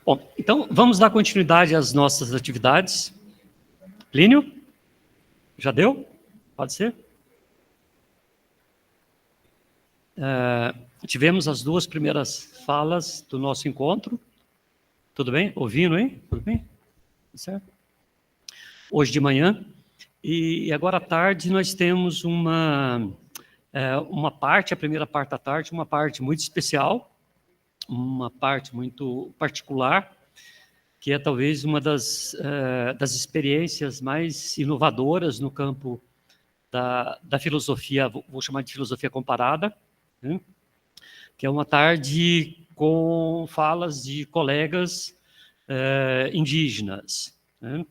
Bom, então vamos dar continuidade às nossas atividades. Plínio? Já deu? Pode ser? Tivemos as duas primeiras falas do nosso encontro. Tudo bem? Ouvindo, hein? Tudo bem? Certo? Hoje de manhã. E agora à tarde nós temos uma parte, a primeira parte da tarde, uma parte muito especial, uma parte muito particular, que é talvez uma das experiências mais inovadoras no campo da filosofia, vou chamar de filosofia comparada, né? Que é uma tarde com falas de colegas indígenas, né?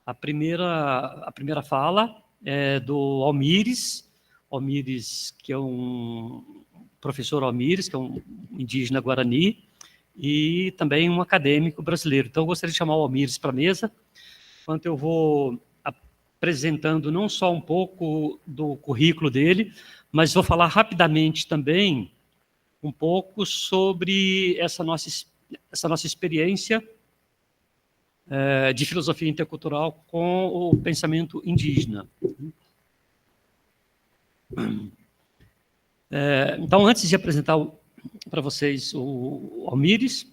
A primeira fala é do Almires, que é um professor Almires, que é um indígena guarani, e também um acadêmico brasileiro. Então, eu gostaria de chamar o Almires para a mesa, enquanto eu vou apresentando não só um pouco do currículo dele, mas vou falar rapidamente também um pouco sobre essa nossa experiência de filosofia intercultural com o pensamento indígena. Então, antes de apresentar para vocês o Almires,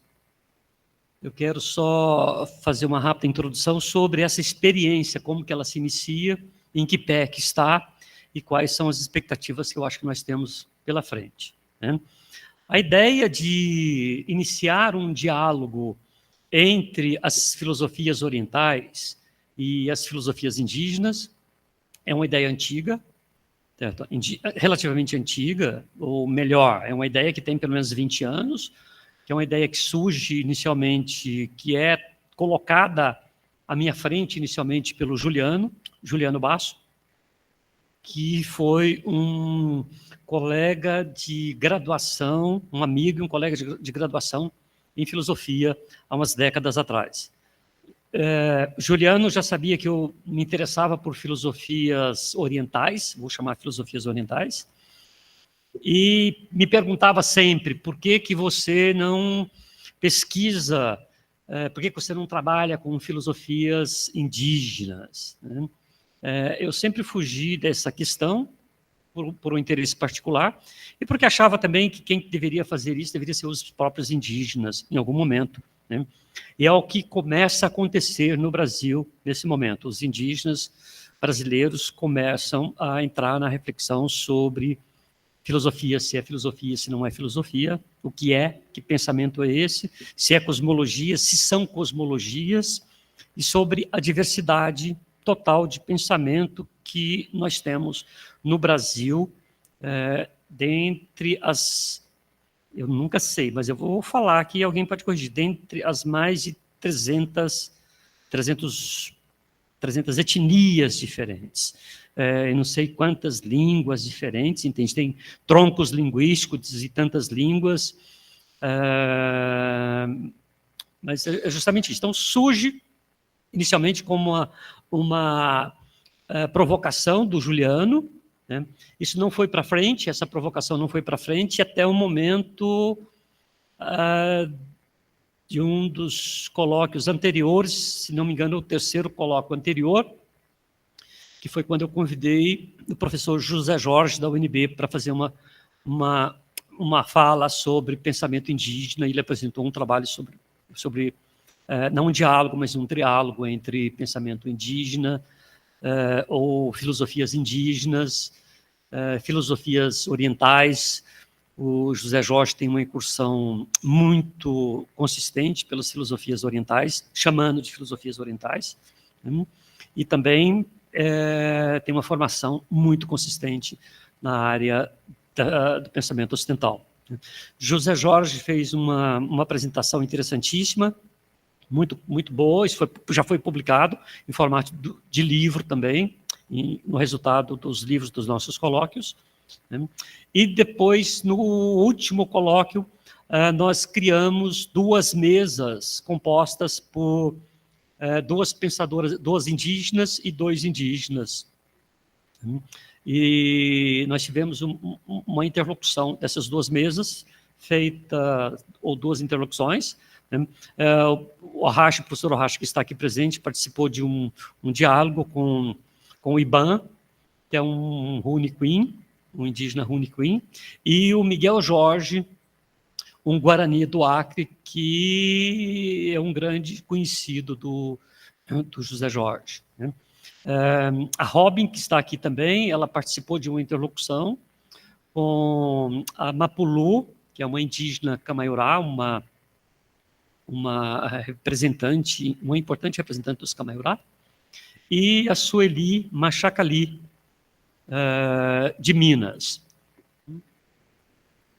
eu quero só fazer uma rápida introdução sobre essa experiência, como que ela se inicia, em que pé que está e quais são as expectativas que eu acho que nós temos pela frente, né? A ideia de iniciar um diálogo entre as filosofias orientais e as filosofias indígenas é uma ideia antiga, certo? Relativamente antiga, ou melhor, é uma ideia que tem pelo menos 20 anos, que é uma ideia que surge inicialmente, que é colocada à minha frente inicialmente pelo Juliano Basso, que foi um colega de graduação, um amigo e um colega de graduação em filosofia há umas décadas atrás. Juliano já sabia que eu me interessava por filosofias orientais, vou chamar filosofias orientais, e me perguntava sempre por que você não pesquisa, por que você não trabalha com filosofias indígenas, né? Eu sempre fugi dessa questão por um interesse particular e porque achava também que quem deveria fazer isso deveria ser os próprios indígenas em algum momento, né? E é o que começa a acontecer no Brasil nesse momento. Os indígenas brasileiros começam a entrar na reflexão sobre filosofia, se é filosofia, se não é filosofia, o que é, que pensamento é esse, se é cosmologia, se são cosmologias, e sobre a diversidade total de pensamento que nós temos no Brasil, dentre as... Eu nunca sei, mas eu vou falar aqui, alguém pode corrigir, dentre as mais de 300 etnias diferentes. Eu não sei quantas línguas diferentes, entende? Tem troncos linguísticos e tantas línguas, mas é justamente isso. Então, surge inicialmente como uma provocação do Juliano, né? Isso não foi para frente, essa provocação não foi para frente, até o momento de um dos colóquios anteriores, se não me engano, o terceiro colóquio anterior, que foi quando eu convidei o professor José Jorge, da UNB, para fazer uma fala sobre pensamento indígena, e ele apresentou um trabalho sobre não um diálogo, mas um triálogo entre pensamento indígena, ou filosofias indígenas, filosofias orientais. O José Jorge tem uma incursão muito consistente pelas filosofias orientais, chamando de filosofias orientais, né? E também tem uma formação muito consistente na área do pensamento ocidental. José Jorge fez uma apresentação interessantíssima, muito, muito boa, isso já foi publicado em formato de livro também, no resultado dos livros dos nossos colóquios, né? E depois, no último colóquio, nós criamos duas mesas compostas por duas pensadoras, duas indígenas e dois indígenas. E nós tivemos uma interlocução dessas duas mesas, ou duas interlocuções, né? O Arrache, o professor Arrache, que está aqui presente, participou de um diálogo com o Iban, que é um Runicuim, um indígena Runicuim, e o Miguel Jorge, um Guarani do Acre, que é um grande conhecido do José Jorge, né? A Robin, que está aqui também, ela participou de uma interlocução com a Mapulu, que é uma indígena Camaiurá, uma representante, uma importante representante dos Camaiurá, e a Sueli Machacali, de Minas.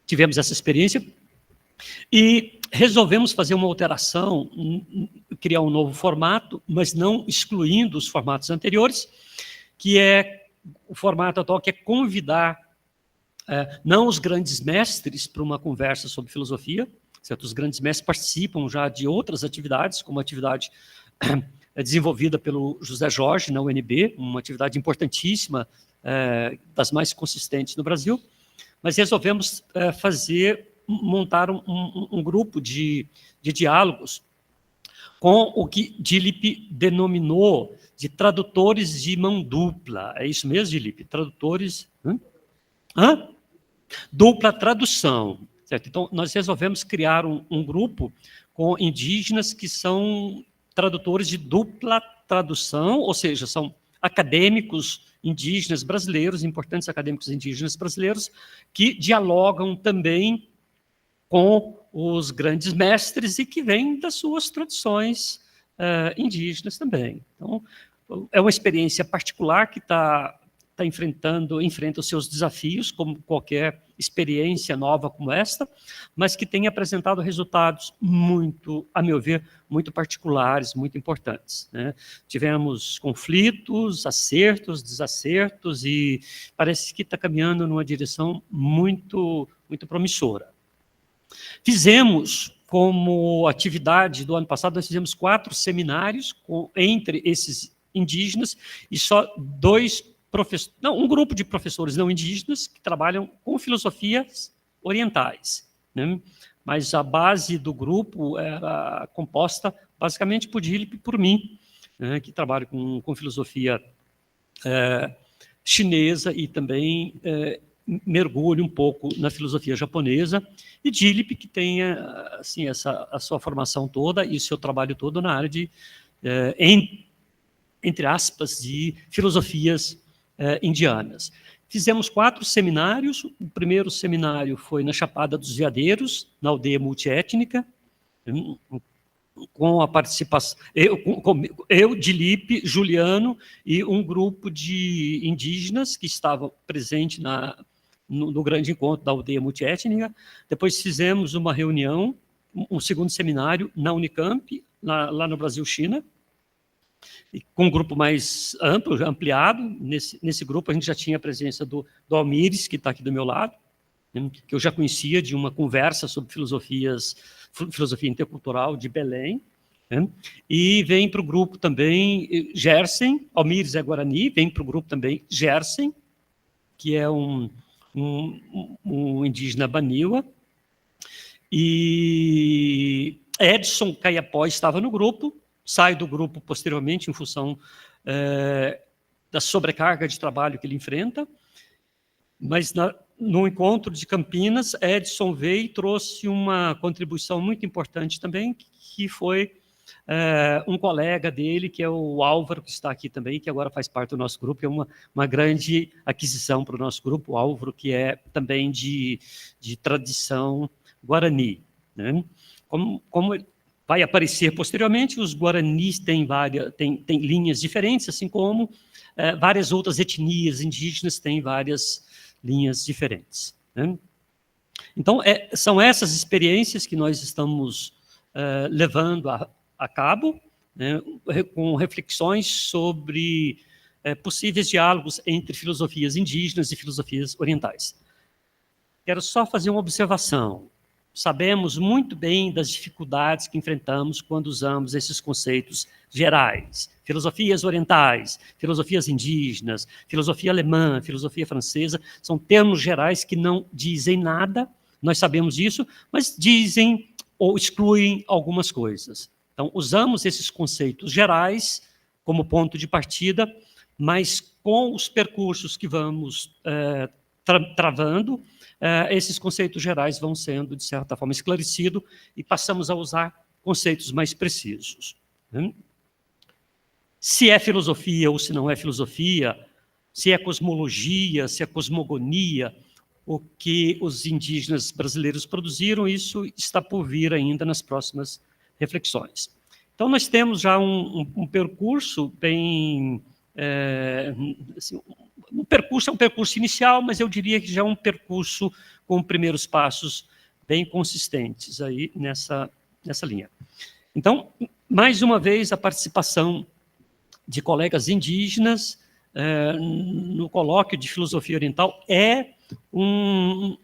Tivemos essa experiência e resolvemos fazer uma alteração, criar um novo formato, mas não excluindo os formatos anteriores, que é o formato atual, que é convidar não os grandes mestres para uma conversa sobre filosofia, certo? Os grandes mestres participam já de outras atividades, como a atividade desenvolvida pelo José Jorge na UNB, uma atividade importantíssima, das mais consistentes no Brasil, mas resolvemos montar um grupo de diálogos com o que Dilip denominou de tradutores de mão dupla. É isso mesmo, Dilip? Tradutores... Dupla tradução. Certo? Então, nós resolvemos criar um grupo com indígenas que são tradutores de dupla tradução, ou seja, são acadêmicos indígenas brasileiros, importantes acadêmicos indígenas brasileiros, que dialogam também com os grandes mestres e que vêm das suas tradições indígenas também. Então, é uma experiência particular que enfrenta os seus desafios, como qualquer experiência nova como esta, mas que tem apresentado resultados muito, a meu ver, muito particulares, muito importantes, né? Tivemos conflitos, acertos, desacertos, e parece que está caminhando numa direção muito, muito promissora. Fizemos, como atividade do ano passado, nós fizemos 4 seminários entre esses indígenas, e só um grupo de professores não indígenas que trabalham com filosofias orientais, né? Mas a base do grupo era composta basicamente por Dilip e por mim, né, que trabalho com filosofia chinesa e também mergulho um pouco na filosofia japonesa, e Dilip, que tem assim, a sua formação toda e o seu trabalho todo na área de, entre aspas, de filosofias indianas. Fizemos 4 seminários. O primeiro seminário foi na Chapada dos Veadeiros, na aldeia multiétnica, com a participação, eu, Dilip, Juliano e um grupo de indígenas que estavam presentes no grande encontro da aldeia multiétnica. Depois fizemos uma reunião, um segundo seminário na Unicamp, lá no Brasil-China, com um grupo mais amplo, ampliado. Nesse grupo a gente já tinha a presença do Almires, que está aqui do meu lado, né, que eu já conhecia de uma conversa sobre filosofia intercultural de Belém, né, e vem para o grupo também Gersen, Almires é Guarani, vem para o grupo também Gersen, que é um indígena Baniwa, e Edson Caiapó estava no grupo, sai do grupo posteriormente em função da sobrecarga de trabalho que ele enfrenta, mas no encontro de Campinas, Edson veio e trouxe uma contribuição muito importante também, que foi um colega dele, que é o Álvaro, que está aqui também, que agora faz parte do nosso grupo, é uma grande aquisição para o nosso grupo, o Álvaro, que é também de tradição guarani, né? Como vai aparecer posteriormente, os guaranis têm linhas diferentes, assim como várias outras etnias indígenas têm várias linhas diferentes, né? Então, são essas experiências que nós estamos levando a cabo, né, com reflexões sobre possíveis diálogos entre filosofias indígenas e filosofias orientais. Quero só fazer uma observação. Sabemos muito bem das dificuldades que enfrentamos quando usamos esses conceitos gerais. Filosofias orientais, filosofias indígenas, filosofia alemã, filosofia francesa, são termos gerais que não dizem nada, nós sabemos disso, mas dizem ou excluem algumas coisas. Então, usamos esses conceitos gerais como ponto de partida, mas com os percursos que vamos travando, esses conceitos gerais vão sendo, de certa forma, esclarecidos e passamos a usar conceitos mais precisos. Né? Se é filosofia ou se não é filosofia, se é cosmologia, se é cosmogonia, o que os indígenas brasileiros produziram, isso está por vir ainda nas próximas reflexões. Então, nós temos já um percurso bem... assim, um percurso é um percurso inicial, mas eu diria que já é um percurso com primeiros passos bem consistentes aí nessa linha. Então, mais uma vez, a participação de colegas indígenas no colóquio de filosofia oriental é um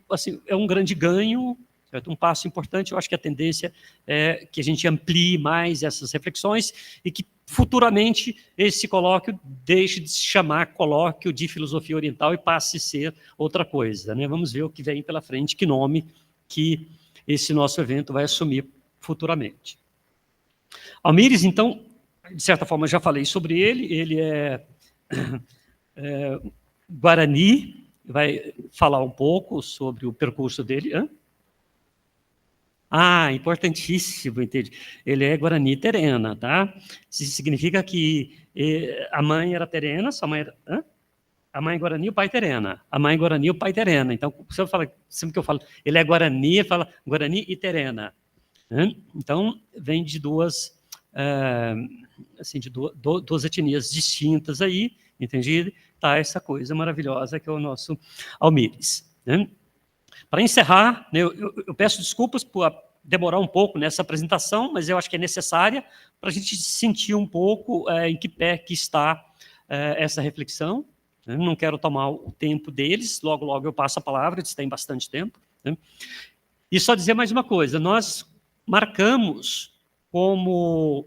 grande ganho, certo? Um passo importante. Eu acho que a tendência é que a gente amplie mais essas reflexões e que futuramente esse colóquio deixe de se chamar colóquio de filosofia oriental e passe a ser outra coisa, né? Vamos ver o que vem pela frente, que nome que esse nosso evento vai assumir futuramente. Almires, então, de certa forma, já falei sobre ele é Guarani, vai falar um pouco sobre o percurso dele. Importantíssimo, entende? Ele é Guarani Terena, tá? Isso significa que a mãe era Terena, sua mãe era... A mãe Guarani e o pai Terena. A mãe Guarani e o pai Terena. Então, sempre que eu falo, ele é Guarani, fala Guarani e Terena. Então, vem de duas etnias distintas aí, entende? Tá essa coisa maravilhosa que é o nosso Almires. Né? Para encerrar, né, eu peço desculpas por demorar um pouco nessa apresentação, mas eu acho que é necessária para a gente sentir um pouco em que pé que está essa reflexão. Eu não quero tomar o tempo deles, logo, logo eu passo a palavra, eles têm bastante tempo. Né? E só dizer mais uma coisa, nós marcamos como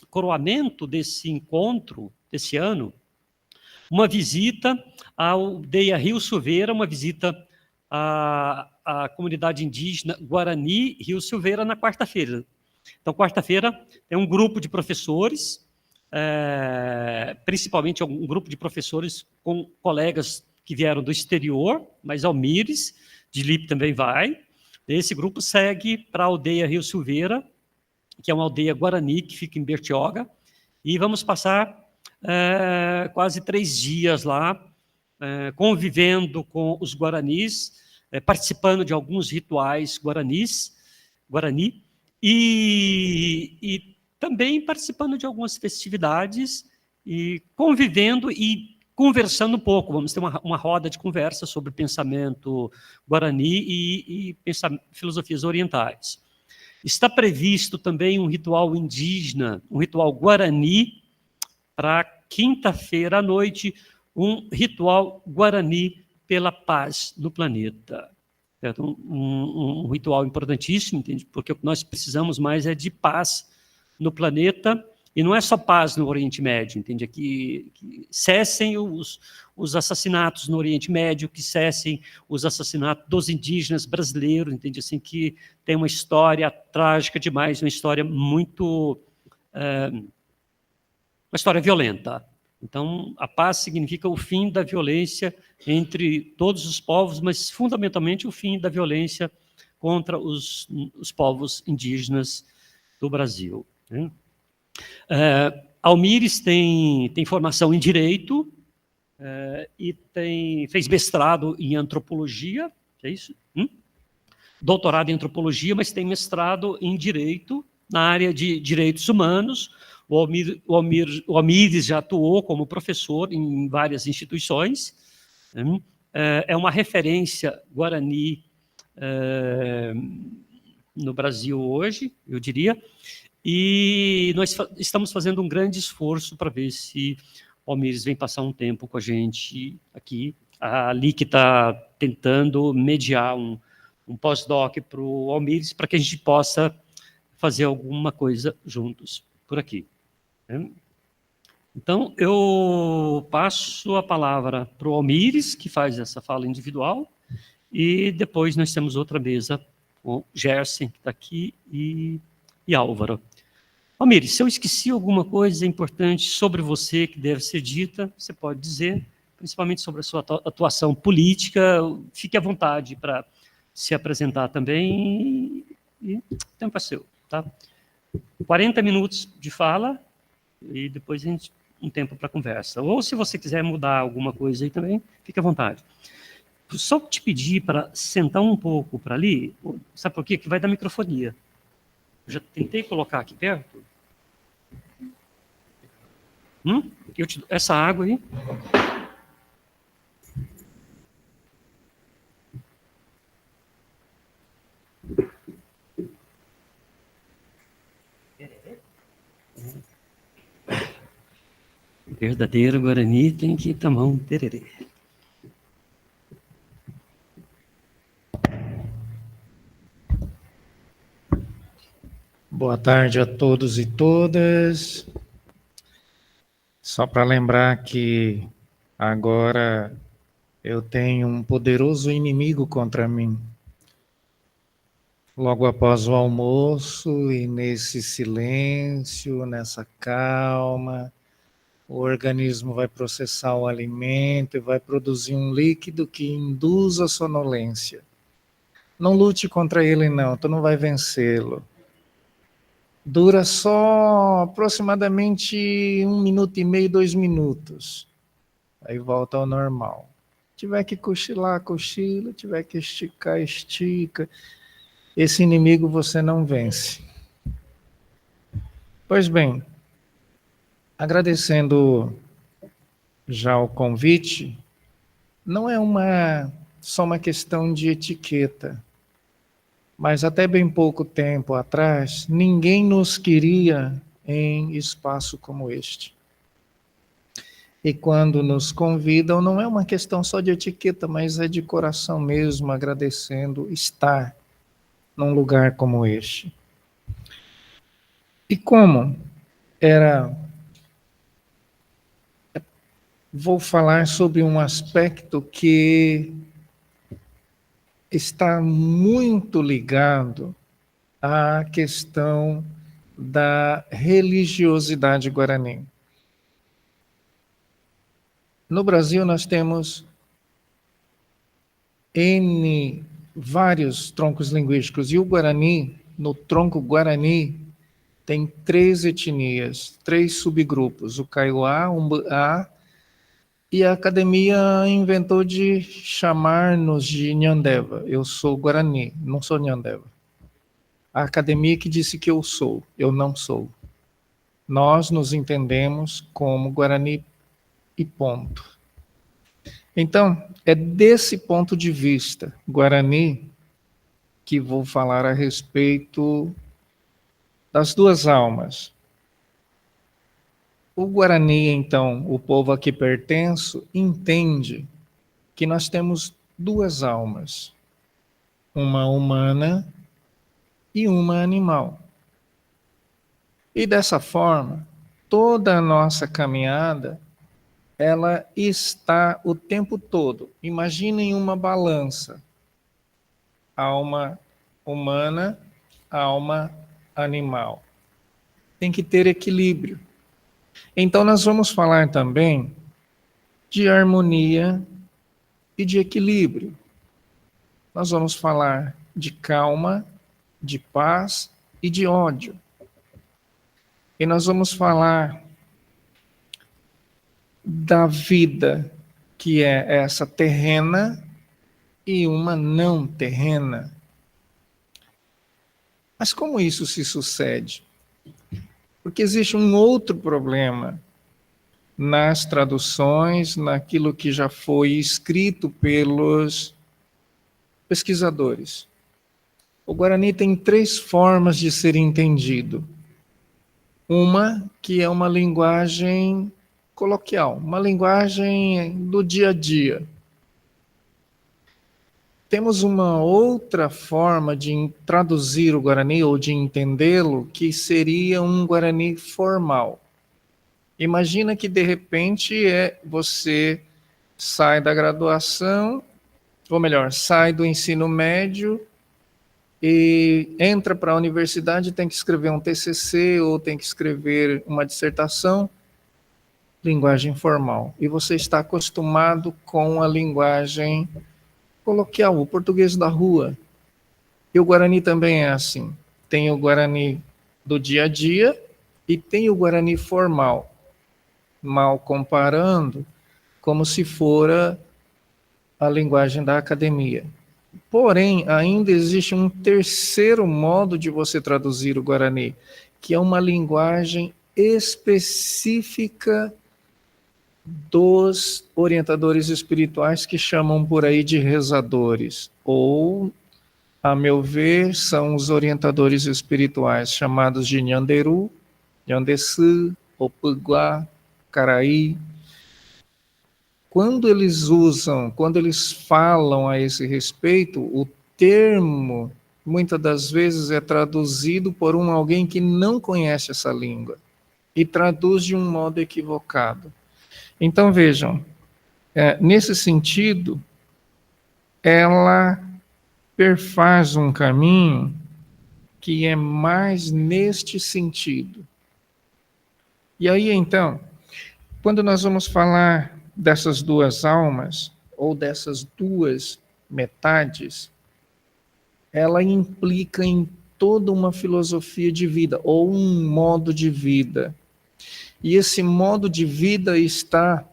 coroamento desse encontro, desse ano, uma visita à aldeia Rio Silveira, uma visita à comunidade indígena Guarani Rio Silveira na quarta-feira. Então, quarta-feira, tem um grupo de professores, principalmente um grupo de professores com colegas que vieram do exterior, mas Almires, de Lipe também vai. Esse grupo segue para a aldeia Rio Silveira, que é uma aldeia Guarani, que fica em Bertioga, e vamos passar quase 3 dias lá, convivendo com os guaranis, participando de alguns rituais Guarani, e também participando de algumas festividades, e convivendo e conversando um pouco. Vamos ter uma roda de conversa sobre pensamento Guarani e filosofias orientais. Está previsto também um ritual indígena, um ritual Guarani, para quinta-feira à noite, um ritual Guarani pela paz no planeta. Um ritual importantíssimo, entende? Porque o que nós precisamos mais é de paz no planeta, e não é só paz no Oriente Médio, entende? Que cessem os assassinatos no Oriente Médio, que cessem os assassinatos dos indígenas brasileiros, entende? Assim, que tem uma história trágica demais, uma história muito... uma história violenta. Então, a paz significa o fim da violência entre todos os povos, mas, fundamentalmente, o fim da violência contra os povos indígenas do Brasil. Né? Almires tem formação em Direito e fez mestrado em Antropologia, é isso? Doutorado em Antropologia, mas tem mestrado em Direito, na área de Direitos Humanos. O Almires já atuou como professor em várias instituições. É uma referência Guarani no Brasil hoje, eu diria, e nós estamos fazendo um grande esforço para ver se o Almires vem passar um tempo com a gente aqui. A LIC está tentando mediar um pós-doc para o Almires, para que a gente possa fazer alguma coisa juntos por aqui. Então, eu passo a palavra para o Almires, que faz essa fala individual, e depois nós temos outra mesa o Gerson, que está aqui, e Álvaro. Almir, se eu esqueci alguma coisa importante sobre você que deve ser dita, você pode dizer, principalmente sobre a sua atuação política, fique à vontade para se apresentar também, e o tempo é seu, tá? 40 minutos de fala, e depois a gente um tempo para conversa. Ou se você quiser mudar alguma coisa aí também, fique à vontade. Só te pedir para sentar um pouco para ali, sabe por quê? Que vai dar microfonia. Eu já tentei colocar aqui perto. Essa água aí. Verdadeiro Guarani tem que tomar um tererê. Boa tarde a todos e todas. Só para lembrar que agora eu tenho um poderoso inimigo contra mim. Logo após o almoço e nesse silêncio, nessa calma, o organismo vai processar o alimento e vai produzir um líquido que induz a sonolência. Não lute contra ele não, tu não vai vencê-lo. Dura só aproximadamente 1 minuto e meio, 2 minutos. Aí volta ao normal. Tiver que cochilar, cochila. Tiver que esticar, estica. Esse inimigo você não vence. Pois bem, agradecendo já o convite, não é só uma questão de etiqueta. Mas até bem pouco tempo atrás, ninguém nos queria em espaço como este. E quando nos convidam, não é uma questão só de etiqueta, mas é de coração mesmo, agradecendo estar num lugar como este. E como era... Vou falar sobre um aspecto que está muito ligado à questão da religiosidade guarani. No Brasil nós temos vários troncos linguísticos, e o Guarani, no tronco Guarani, tem 3 etnias, 3 subgrupos, o Kaiowá, o Umbuá, e a academia inventou de chamar-nos de Nhandeva. Eu sou Guarani, não sou Nhandeva. A academia que disse que eu não sou. Nós nos entendemos como Guarani e ponto. Então, é desse ponto de vista, Guarani, que vou falar a respeito das 2 almas. O Guarani, então, o povo a que pertenço, entende que nós temos 2 almas, uma humana e uma animal. E dessa forma, toda a nossa caminhada, ela está o tempo todo. Imaginem uma balança. Alma humana, alma animal. Tem que ter equilíbrio. Então nós vamos falar também de harmonia e de equilíbrio. Nós vamos falar de calma, de paz e de ódio. E nós vamos falar da vida, que é essa terrena e uma não terrena. Mas como isso se sucede? Porque existe um outro problema nas traduções, naquilo que já foi escrito pelos pesquisadores. O Guarani tem 3 formas de ser entendido. Uma que é uma linguagem coloquial, uma linguagem do dia a dia. Temos uma outra forma de traduzir o Guarani ou de entendê-lo, que seria um Guarani formal. Imagina que de repente você sai da graduação, ou melhor, sai do ensino médio e entra para a universidade, tem que escrever um TCC ou tem que escrever uma dissertação, linguagem formal. E você está acostumado com a linguagem coloquial, o português da rua. E o Guarani também é assim. Tem o Guarani do dia a dia e tem o Guarani formal, mal comparando, como se fora a linguagem da academia. Porém, ainda existe um terceiro modo de você traduzir o Guarani, que é uma linguagem específica dos orientadores espirituais que chamam por aí de rezadores, ou, a meu ver, são os orientadores espirituais chamados de Nhanderu, Nhandesu, Opuguá, Caraí. Quando eles falam a esse respeito, o termo, muitas das vezes, é traduzido por alguém que não conhece essa língua e traduz de um modo equivocado. Então, vejam, nesse sentido, ela perfaz um caminho que é mais neste sentido. E aí, então, quando nós vamos falar dessas duas almas, ou dessas duas metades, ela implica em toda uma filosofia de vida, ou um modo de vida. E esse modo de vida está,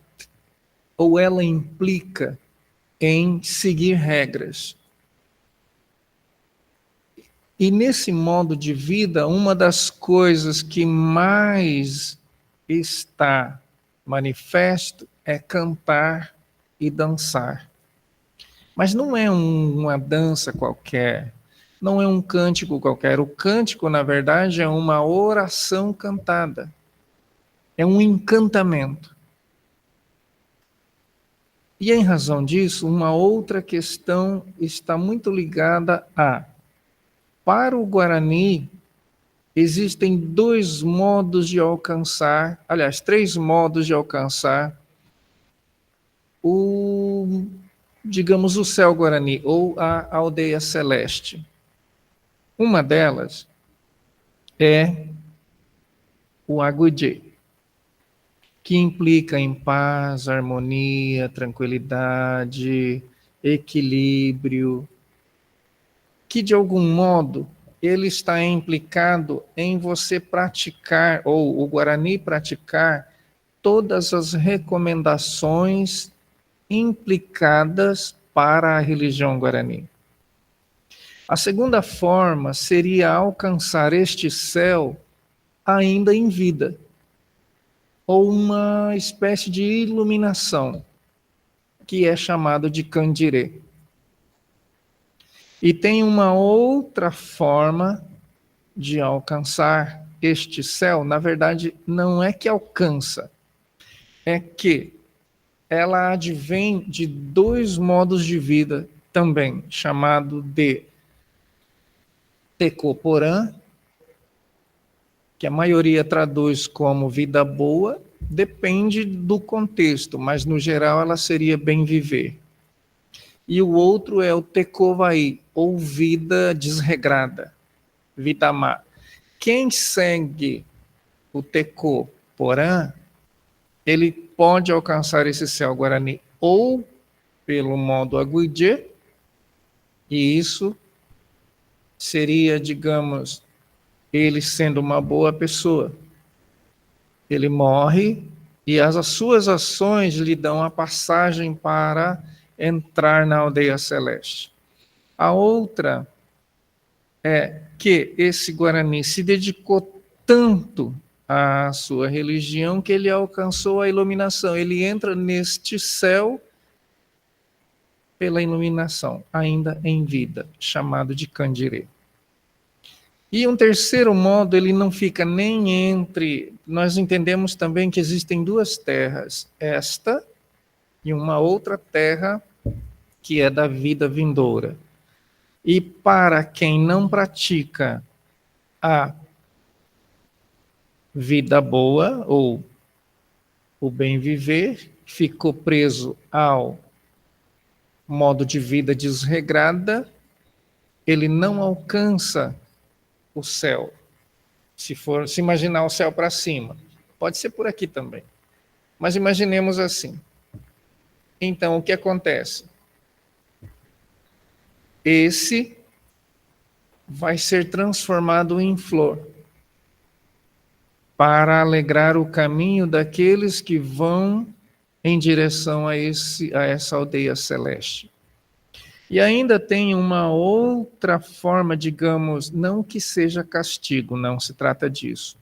ou ela implica, em seguir regras. E nesse modo de vida, uma das coisas que mais está manifesto é cantar e dançar. Mas não é uma dança qualquer, não é um cântico qualquer. O cântico, na verdade, é uma oração cantada, é um encantamento. E em razão disso, uma outra questão está muito ligada a: para o Guarani, existem dois modos de alcançar, aliás, três modos de alcançar digamos, o céu Guarani, ou a aldeia celeste. Uma delas é o Agudê, que implica em paz, harmonia, tranquilidade, equilíbrio, que de algum modo ele está implicado em você praticar, ou o Guarani praticar, todas as recomendações implicadas para a religião Guarani. A segunda forma seria alcançar este céu ainda em vida, ou uma espécie de iluminação, que é chamado de candirê. E tem uma outra forma de alcançar este céu, na verdade, não é que alcança, é que ela advém de dois modos de vida também, chamado de Tecoporã, que a maioria traduz como vida boa, depende do contexto, mas no geral ela seria bem viver. E o outro é o Tecovaí, ou vida desregrada, vida má. Quem segue o Tecoporã, ele pode alcançar esse céu Guarani ou pelo modo Agudê, e isso seria, digamos, ele sendo uma boa pessoa. Ele morre e as suas ações lhe dão a passagem para entrar na aldeia celeste. A outra é que esse Guarani se dedicou tanto à sua religião que ele alcançou a iluminação. Ele entra neste céu pela iluminação, ainda em vida, chamado de candirê. E um terceiro modo, ele não fica nem entre... Nós entendemos também que existem duas terras, esta e uma outra terra que é da vida vindoura. E para quem não pratica a vida boa, ou o bem viver, ficou preso ao modo de vida desregrada, ele não alcança o céu. Se imaginar o céu para cima, pode ser por aqui também. Mas imaginemos assim. Então, o que acontece? Esse vai ser transformado em flor, para alegrar o caminho daqueles que vão em direção a essa aldeia celeste. E ainda tem uma outra forma, digamos, não que seja castigo, não se trata disso.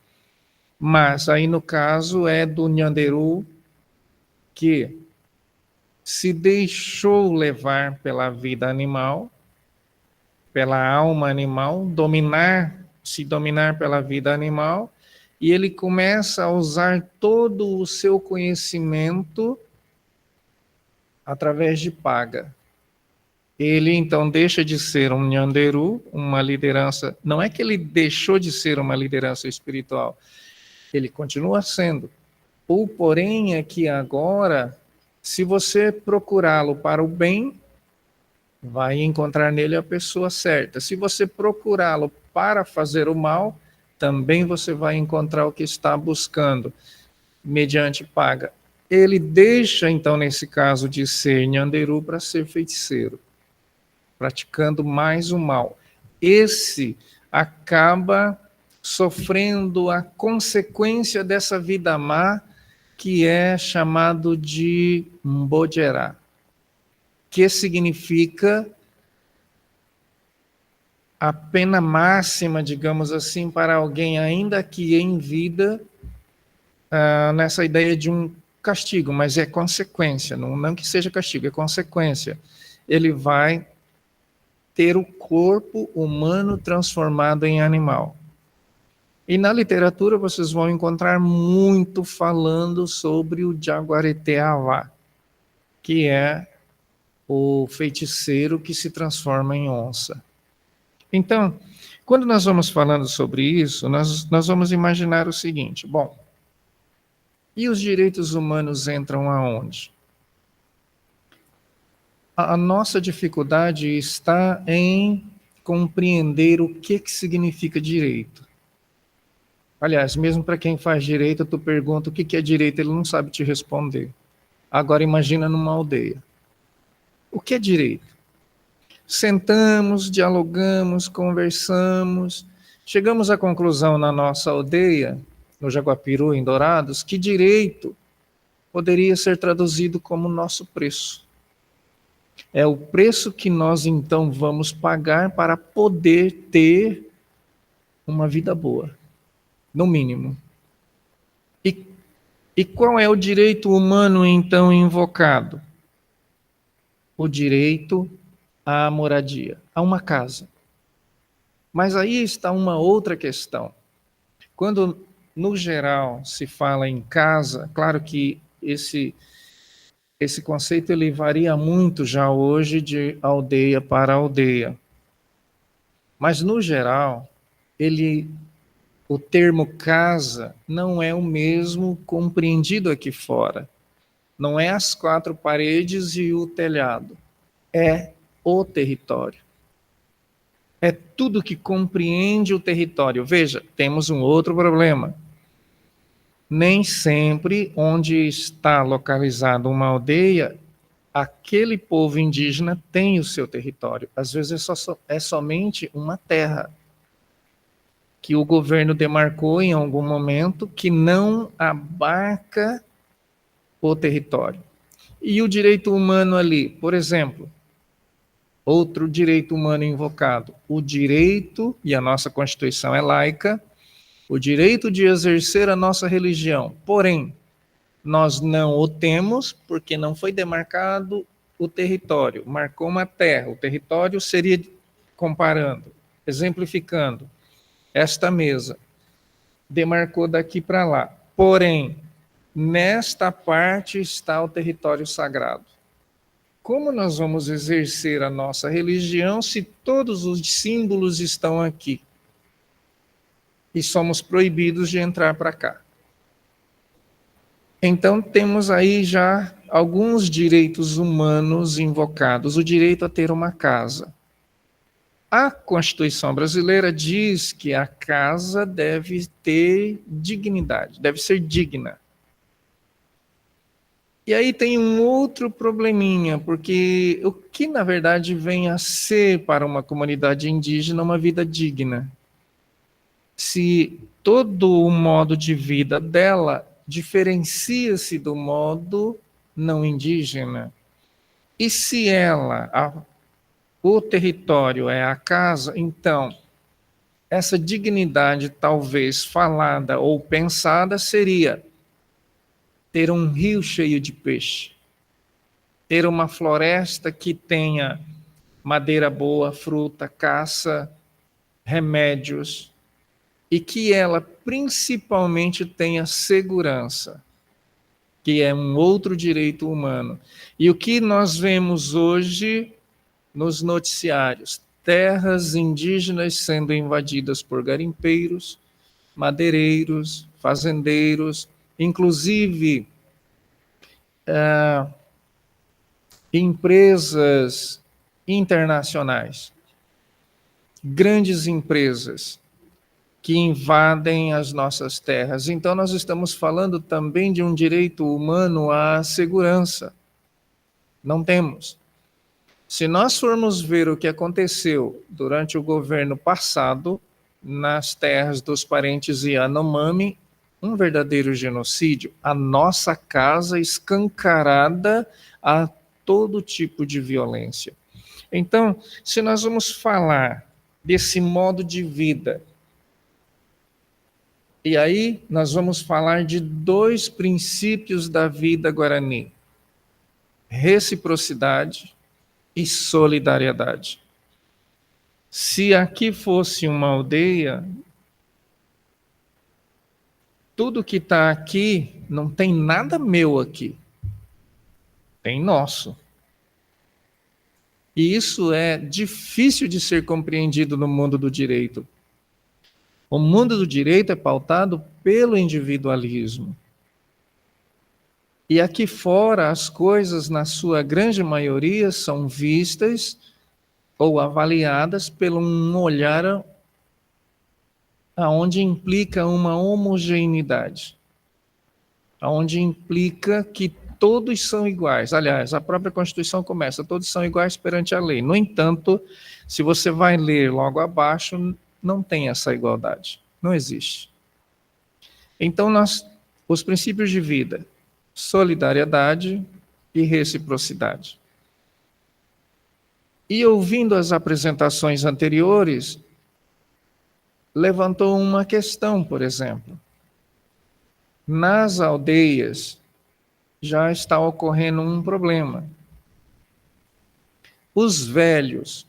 Mas aí no caso é do Nyanderu, que se deixou levar pela vida animal, pela alma animal, se dominar pela vida animal, e ele começa a usar todo o seu conhecimento através de paga. Ele então deixa de ser um Nyanderu, uma liderança. Não é que ele deixou de ser uma liderança espiritual, ele continua sendo. O porém é que agora, se você procurá-lo para o bem, vai encontrar nele a pessoa certa. Se você procurá-lo para fazer o mal, também você vai encontrar o que está buscando, mediante paga. Ele deixa, então, nesse caso, de ser Nyanderu para ser feiticeiro, praticando mais o mal. Esse acaba sofrendo a consequência dessa vida má, que é chamado de Mbodjerá, que significa a pena máxima, digamos assim, para alguém ainda que em vida, nessa ideia de um castigo, mas é consequência, não que seja castigo, é consequência. Ele vai ter o corpo humano transformado em animal. E na literatura vocês vão encontrar muito falando sobre o Jaguareteavá, que é o feiticeiro que se transforma em onça. Então, quando nós vamos falando sobre isso, nós vamos imaginar o seguinte: bom, e os direitos humanos entram aonde? A nossa dificuldade está em compreender o que significa direito. Aliás, mesmo para quem faz direito, tu pergunta o que é direito, ele não sabe te responder. Agora imagina numa aldeia. O que é direito? Sentamos, dialogamos, conversamos, chegamos à conclusão na nossa aldeia, no Jaguapiru, em Dourados, que direito poderia ser traduzido como nosso preço. É o preço que nós então vamos pagar para poder ter uma vida boa, no mínimo. E qual é o direito humano então invocado? O direito à moradia, a uma casa. Mas aí está uma outra questão. Quando, no geral, se fala em casa, claro que esse conceito ele varia muito já hoje de aldeia para aldeia. Mas, no geral, o termo casa não é o mesmo compreendido aqui fora. Não é as quatro paredes e o telhado. É o território. É tudo que compreende o território. Veja, temos um outro problema. Nem sempre onde está localizada uma aldeia, aquele povo indígena tem o seu território. Às vezes é somente uma terra que o governo demarcou em algum momento, que não abarca o território. E o direito humano ali, por exemplo, outro direito humano invocado, o direito, e a nossa Constituição é laica, o direito de exercer a nossa religião. Porém, nós não o temos porque não foi demarcado o território, marcou uma terra. O território seria, comparando, exemplificando, esta mesa demarcou daqui para lá. Porém, nesta parte está o território sagrado. Como nós vamos exercer a nossa religião se todos os símbolos estão aqui? E somos proibidos de entrar para cá. Então, temos aí já alguns direitos humanos invocados. O direito a ter uma casa. A Constituição brasileira diz que a casa deve ter dignidade, deve ser digna. E aí tem um outro probleminha, porque o que na verdade vem a ser para uma comunidade indígena uma vida digna? Se todo o modo de vida dela diferencia-se do modo não indígena, e se o território é a casa, então essa dignidade, talvez falada ou pensada, seria ter um rio cheio de peixe, ter uma floresta que tenha madeira boa, fruta, caça, remédios, e que ela principalmente tenha segurança, que é um outro direito humano. E o que nós vemos hoje nos noticiários? Terras indígenas sendo invadidas por garimpeiros, madeireiros, fazendeiros, inclusive empresas internacionais, grandes empresas que invadem as nossas terras. Então, nós estamos falando também de um direito humano à segurança. Não temos. Se nós formos ver o que aconteceu durante o governo passado, nas terras dos parentes Yanomami, um verdadeiro genocídio, a nossa casa escancarada a todo tipo de violência. Então, se nós vamos falar desse modo de vida, e aí nós vamos falar de dois princípios da vida guarani: reciprocidade e solidariedade. Se aqui fosse uma aldeia, tudo que está aqui não tem nada meu aqui, tem nosso. E isso é difícil de ser compreendido no mundo do direito. O mundo do direito é pautado pelo individualismo. E aqui fora, as coisas, na sua grande maioria, são vistas ou avaliadas pelo um olhar aonde implica uma homogeneidade, aonde implica que todos são iguais. Aliás, a própria Constituição começa: todos são iguais perante a lei. No entanto, se você vai ler logo abaixo, não tem essa igualdade. Não existe. Então, os princípios de vida: solidariedade e reciprocidade. E ouvindo as apresentações anteriores, levantou uma questão, por exemplo. Nas aldeias já está ocorrendo um problema. Os velhos,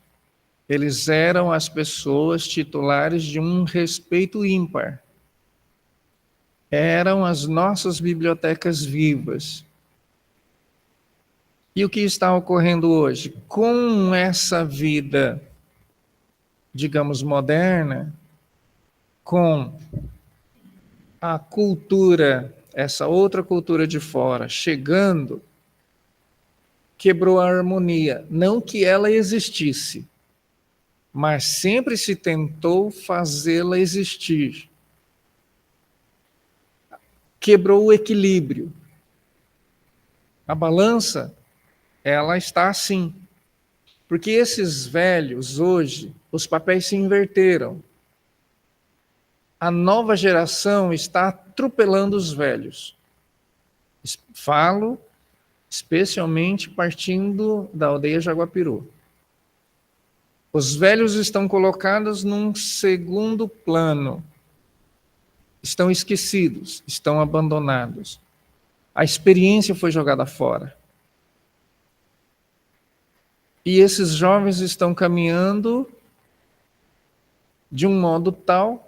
eles eram as pessoas titulares de um respeito ímpar. Eram as nossas bibliotecas vivas. E o que está ocorrendo hoje? Com essa vida, digamos, moderna, com a cultura, essa outra cultura de fora, chegando, quebrou a harmonia. Não que ela existisse, mas sempre se tentou fazê-la existir. Quebrou o equilíbrio. A balança, ela está assim. Porque esses velhos, hoje, os papéis se inverteram. A nova geração está atropelando os velhos. Falo especialmente partindo da aldeia Jaguapiru. Os velhos estão colocados num segundo plano. Estão esquecidos, estão abandonados. A experiência foi jogada fora. E esses jovens estão caminhando de um modo tal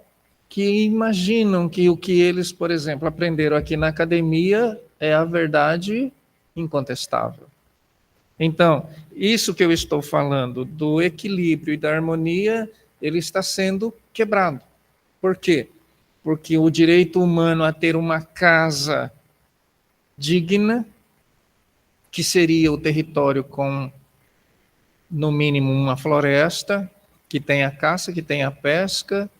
que imaginam que o que eles, por exemplo, aprenderam aqui na academia é a verdade incontestável. Então, isso que eu estou falando do equilíbrio e da harmonia, ele está sendo quebrado. Por quê? Porque o direito humano a ter uma casa digna, que seria o território com, no mínimo, uma floresta, que tem a caça, que tem a pesca.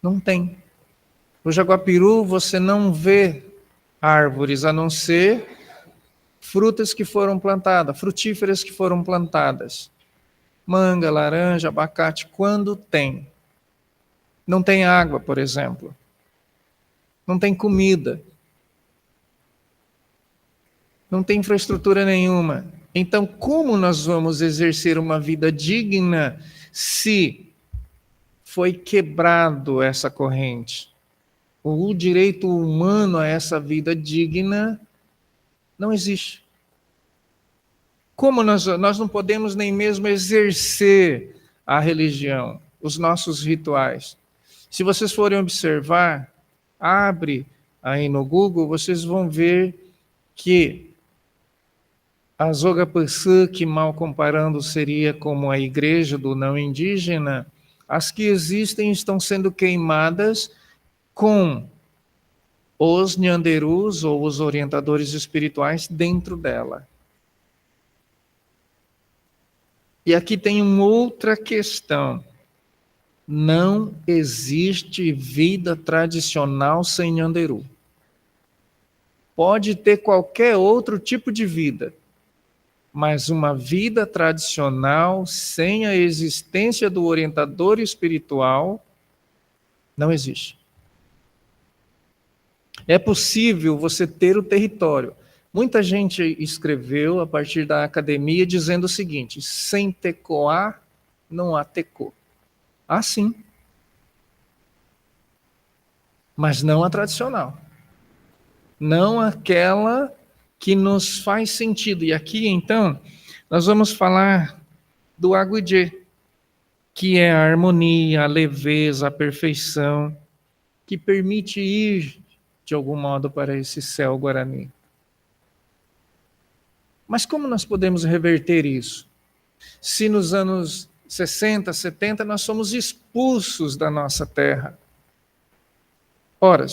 Não tem. No Jaguapiru você não vê árvores, a não ser frutas que foram plantadas, frutíferas que foram plantadas. Manga, laranja, abacate, quando tem. Não tem água, por exemplo. Não tem comida. Não tem infraestrutura nenhuma. Então, como nós vamos exercer uma vida digna se foi quebrado essa corrente? O direito humano a essa vida digna não existe. Como nós não podemos nem mesmo exercer a religião, os nossos rituais. Se vocês forem observar, abre aí no Google, vocês vão ver que a Zogapaçã, que mal comparando seria como a igreja do não indígena, as que existem estão sendo queimadas com os nhanderus ou os orientadores espirituais dentro dela. E aqui tem uma outra questão. Não existe vida tradicional sem nhanderu. Pode ter qualquer outro tipo de vida, mas uma vida tradicional sem a existência do orientador espiritual não existe. É possível você ter o território. Muita gente escreveu a partir da academia dizendo o seguinte: sem tecoá não há tecô. Ah, sim. Mas não a tradicional. Não aquela que nos faz sentido. E aqui, então, nós vamos falar do Agudjê, que é a harmonia, a leveza, a perfeição, que permite ir, de algum modo, para esse céu guarani. Mas como nós podemos reverter isso? Se nos anos 60, 70, nós somos expulsos da nossa terra. Ora,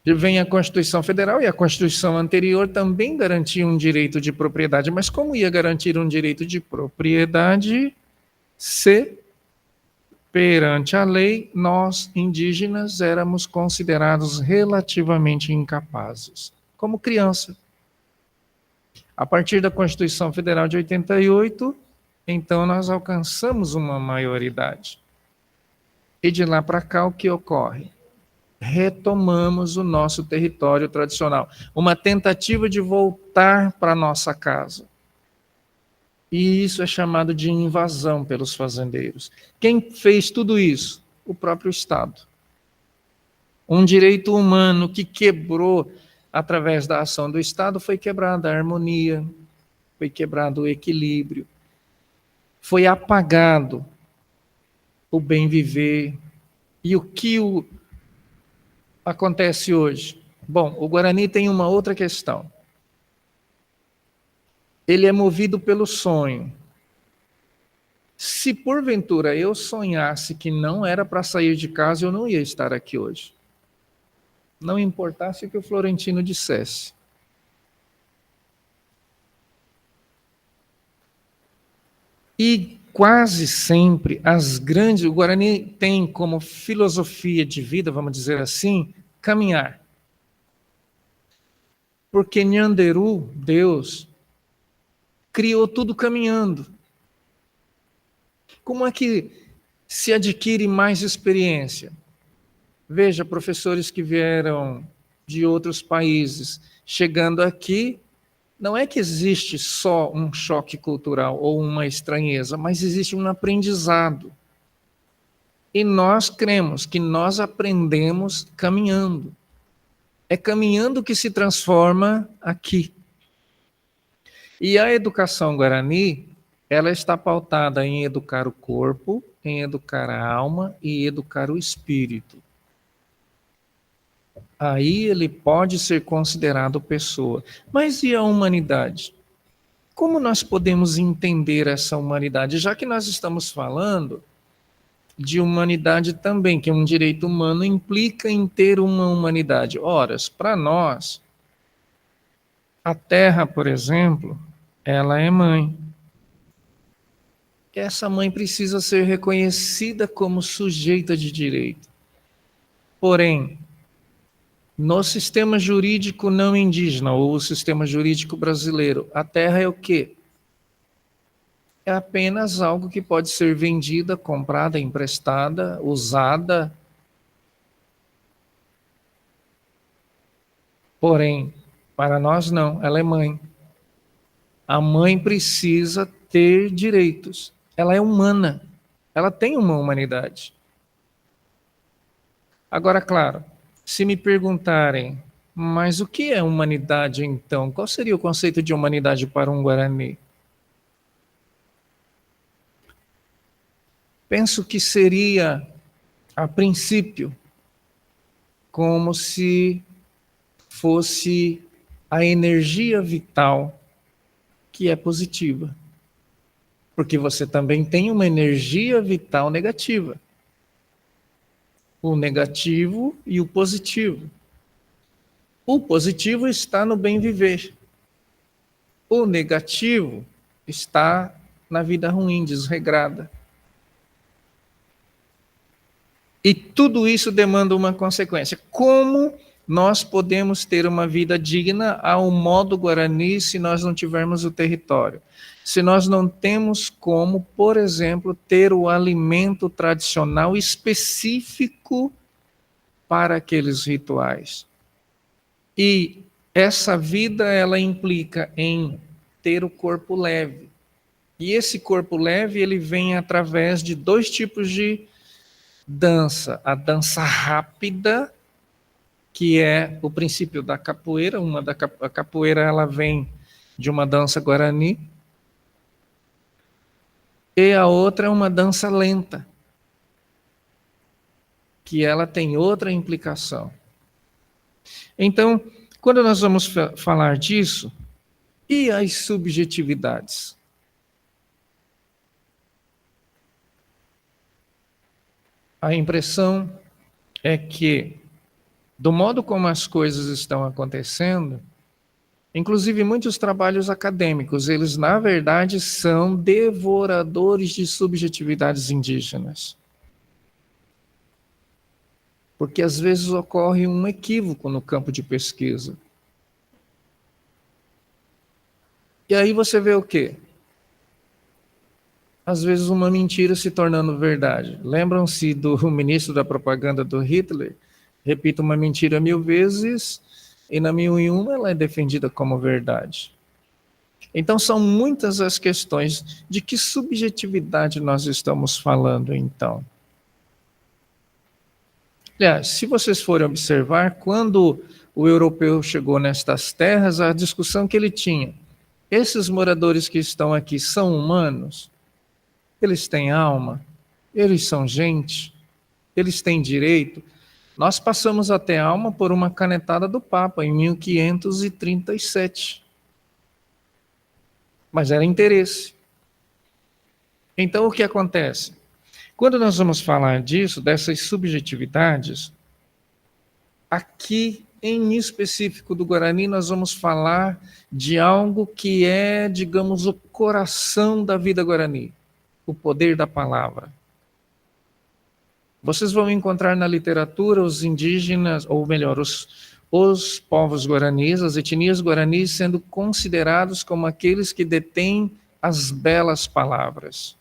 vem a Constituição Federal e a Constituição anterior também garantia um direito de propriedade. Mas como ia garantir um direito de propriedade se, perante a lei, nós, indígenas, éramos considerados relativamente incapazes, como criança? A partir da Constituição Federal de 88, então nós alcançamos uma maioridade. E de lá para cá, o que ocorre? Retomamos o nosso território tradicional. Uma tentativa de voltar para nossa casa. E isso é chamado de invasão pelos fazendeiros. Quem fez tudo isso? O próprio Estado. Um direito humano que quebrou através da ação do Estado, foi quebrada a harmonia, foi quebrado o equilíbrio, foi apagado o bem viver. E o que acontece hoje? Bom, o Guarani tem uma outra questão. Ele é movido pelo sonho. Se porventura eu sonhasse que não era para sair de casa, eu não ia estar aqui hoje. Não importasse o que o Florentino dissesse. E quase sempre o Guarani tem como filosofia de vida, vamos dizer assim, caminhar. Porque Nhanderu, Deus, criou tudo caminhando. Como é que se adquire mais experiência? Veja, professores que vieram de outros países, chegando aqui, não é que existe só um choque cultural ou uma estranheza, mas existe um aprendizado. E nós cremos que nós aprendemos caminhando. É caminhando que se transforma aqui. E a educação guarani, ela está pautada em educar o corpo, em educar a alma e educar o espírito. Aí ele pode ser considerado pessoa. Mas e a humanidade? Como nós podemos entender essa humanidade? Já que nós estamos falando de humanidade também, que um direito humano implica em ter uma humanidade. Ora, para nós, a Terra, por exemplo, ela é mãe. essa mãe precisa ser reconhecida como sujeita de direito. Porém, no sistema jurídico não indígena, ou o sistema jurídico brasileiro, a terra é o quê? É apenas algo que pode ser vendida, comprada, emprestada, usada. Porém, para nós não, ela é mãe. A mãe precisa ter direitos. Ela é humana. Ela tem uma humanidade. Agora, claro, se me perguntarem, mas o que é humanidade então? Qual seria o conceito de humanidade para um Guarani? Penso que seria, a princípio, como se fosse a energia vital que é positiva. Porque você também tem uma energia vital negativa. O negativo e o positivo. O positivo está no bem viver. O negativo está na vida ruim, desregrada. E tudo isso demanda uma consequência. Como nós podemos ter uma vida digna ao modo Guarani se nós não tivermos o território? Se nós não temos como, por exemplo, ter o alimento tradicional específico para aqueles rituais. E essa vida, ela implica em ter o corpo leve. E esse corpo leve, ele vem através de dois tipos de dança. A dança rápida, que é o princípio da capoeira. A capoeira, ela vem de uma dança guarani. E a outra é uma dança lenta, que ela tem outra implicação. Então, quando nós vamos falar disso, e as subjetividades? A impressão é que, do modo como as coisas estão acontecendo, inclusive muitos trabalhos acadêmicos, eles na verdade são devoradores de subjetividades indígenas. Porque às vezes ocorre um equívoco no campo de pesquisa. E aí você vê o quê? Às vezes uma mentira se tornando verdade. Lembram-se do ministro da propaganda do Hitler? Repita uma mentira 1000 vezes e na 1001 ela é defendida como verdade. Então são muitas as questões de que subjetividade nós estamos falando então. Aliás, se vocês forem observar, quando o europeu chegou nestas terras, a discussão que ele tinha, esses moradores que estão aqui são humanos? Eles têm alma? Eles são gente? Eles têm direito? Nós passamos até alma por uma canetada do Papa em 1537. Mas era interesse. Então o que acontece? Quando nós vamos falar disso, dessas subjetividades, aqui em específico do Guarani, nós vamos falar de algo que é, digamos, o coração da vida Guarani, o poder da palavra. Vocês vão encontrar na literatura os indígenas, ou melhor, os povos guaranis, as etnias guaranis, sendo considerados como aqueles que detêm as belas palavras.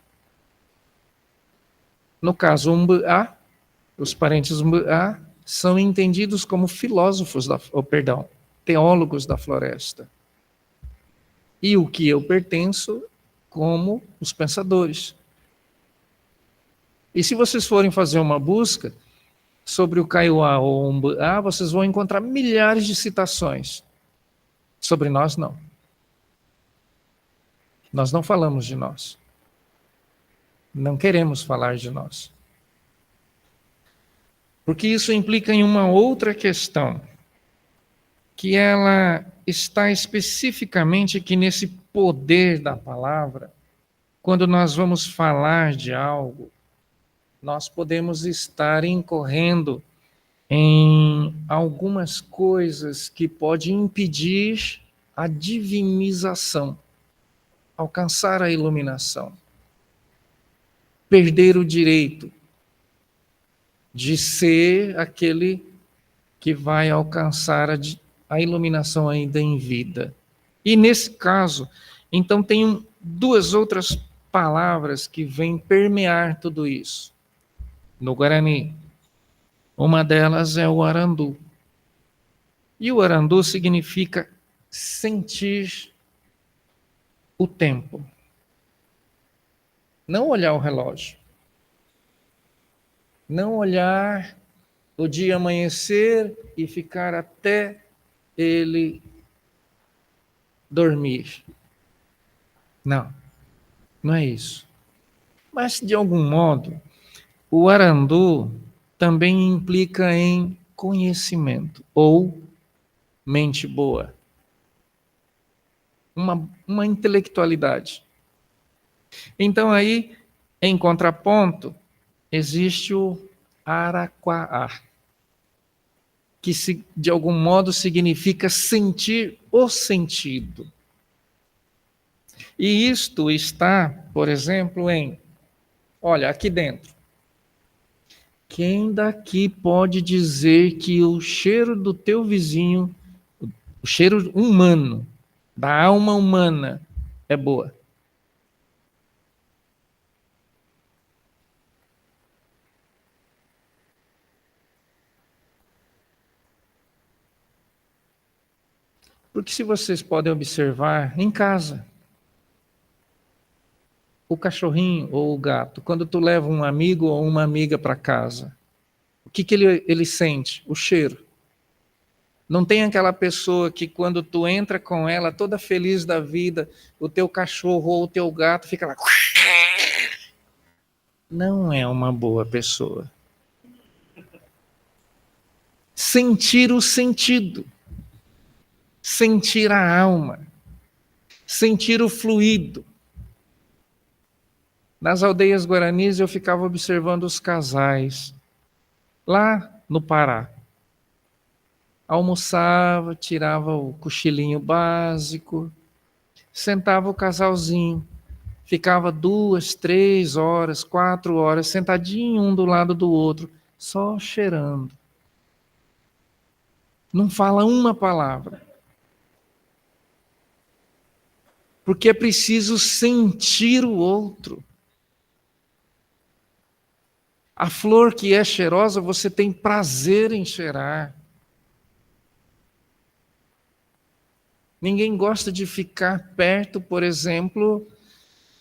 No caso, Umbuá, os parentes Umbuá, são entendidos como filósofos, teólogos da floresta. E o que eu pertenço como os pensadores. E se vocês forem fazer uma busca sobre o Kaiowá ou Umbuá, vocês vão encontrar milhares de citações. Sobre nós, não. Nós não falamos de nós. Não queremos falar de nós. Porque isso implica em uma outra questão, que ela está especificamente aqui nesse poder da palavra. Quando nós vamos falar de algo, nós podemos estar incorrendo em algumas coisas que podem impedir a divinização, alcançar a iluminação. perder o direito de ser aquele que vai alcançar a iluminação ainda em vida. E nesse caso, então tem duas outras palavras que vêm permear tudo isso no Guarani. Uma delas é o arandu. E o arandu significa sentir o tempo. Não olhar o relógio. Não olhar o dia amanhecer e ficar até ele dormir. Não, não é isso. Mas, de algum modo, o arandu também implica em conhecimento ou mente boa. Uma intelectualidade. Então, aí, em contraponto, existe o araquaá, que de algum modo significa sentir o sentido. E isto está, por exemplo, olha, aqui dentro. Quem daqui pode dizer que o cheiro do teu vizinho, o cheiro humano, da alma humana, é boa? Porque se vocês podem observar em casa, o cachorrinho ou o gato, quando tu leva um amigo ou uma amiga para casa, o que ele sente? O cheiro. Não tem aquela pessoa que quando tu entra com ela, toda feliz da vida, o teu cachorro ou o teu gato fica lá. Não é uma boa pessoa. Sentir o sentido. Sentir a alma. Sentir o fluido. Nas aldeias guaranis eu ficava observando os casais, lá no Pará. Almoçava, tirava o cochilinho básico, sentava o casalzinho, ficava 2, 3 horas, 4 horas, sentadinho um do lado do outro, só cheirando. Não fala uma palavra. Porque é preciso sentir o outro. A flor que é cheirosa, você tem prazer em cheirar. Ninguém gosta de ficar perto, por exemplo,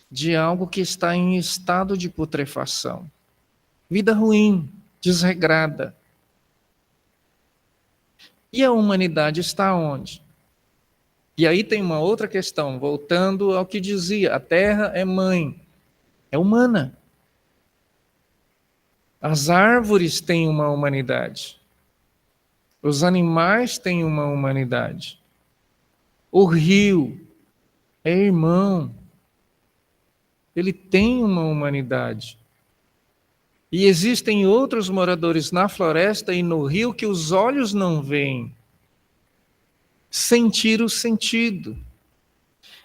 de algo que está em estado de putrefação. Vida ruim, desregrada. E a humanidade está onde? E aí tem uma outra questão, voltando ao que dizia, a terra é mãe, é humana. As árvores têm uma humanidade. Os animais têm uma humanidade. O rio é irmão. Ele tem uma humanidade. E existem outros moradores na floresta e no rio que os olhos não veem. Sentir o sentido.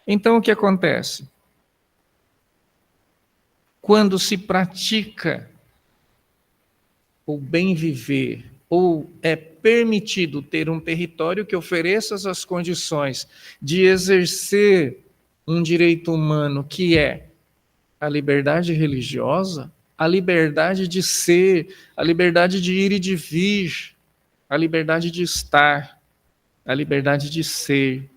Então, o que acontece? Quando se pratica o bem viver, ou é permitido ter um território que ofereça as condições de exercer um direito humano que é a liberdade religiosa, a liberdade de ser, a liberdade de ir e de vir, a liberdade de estar, a liberdade de ser.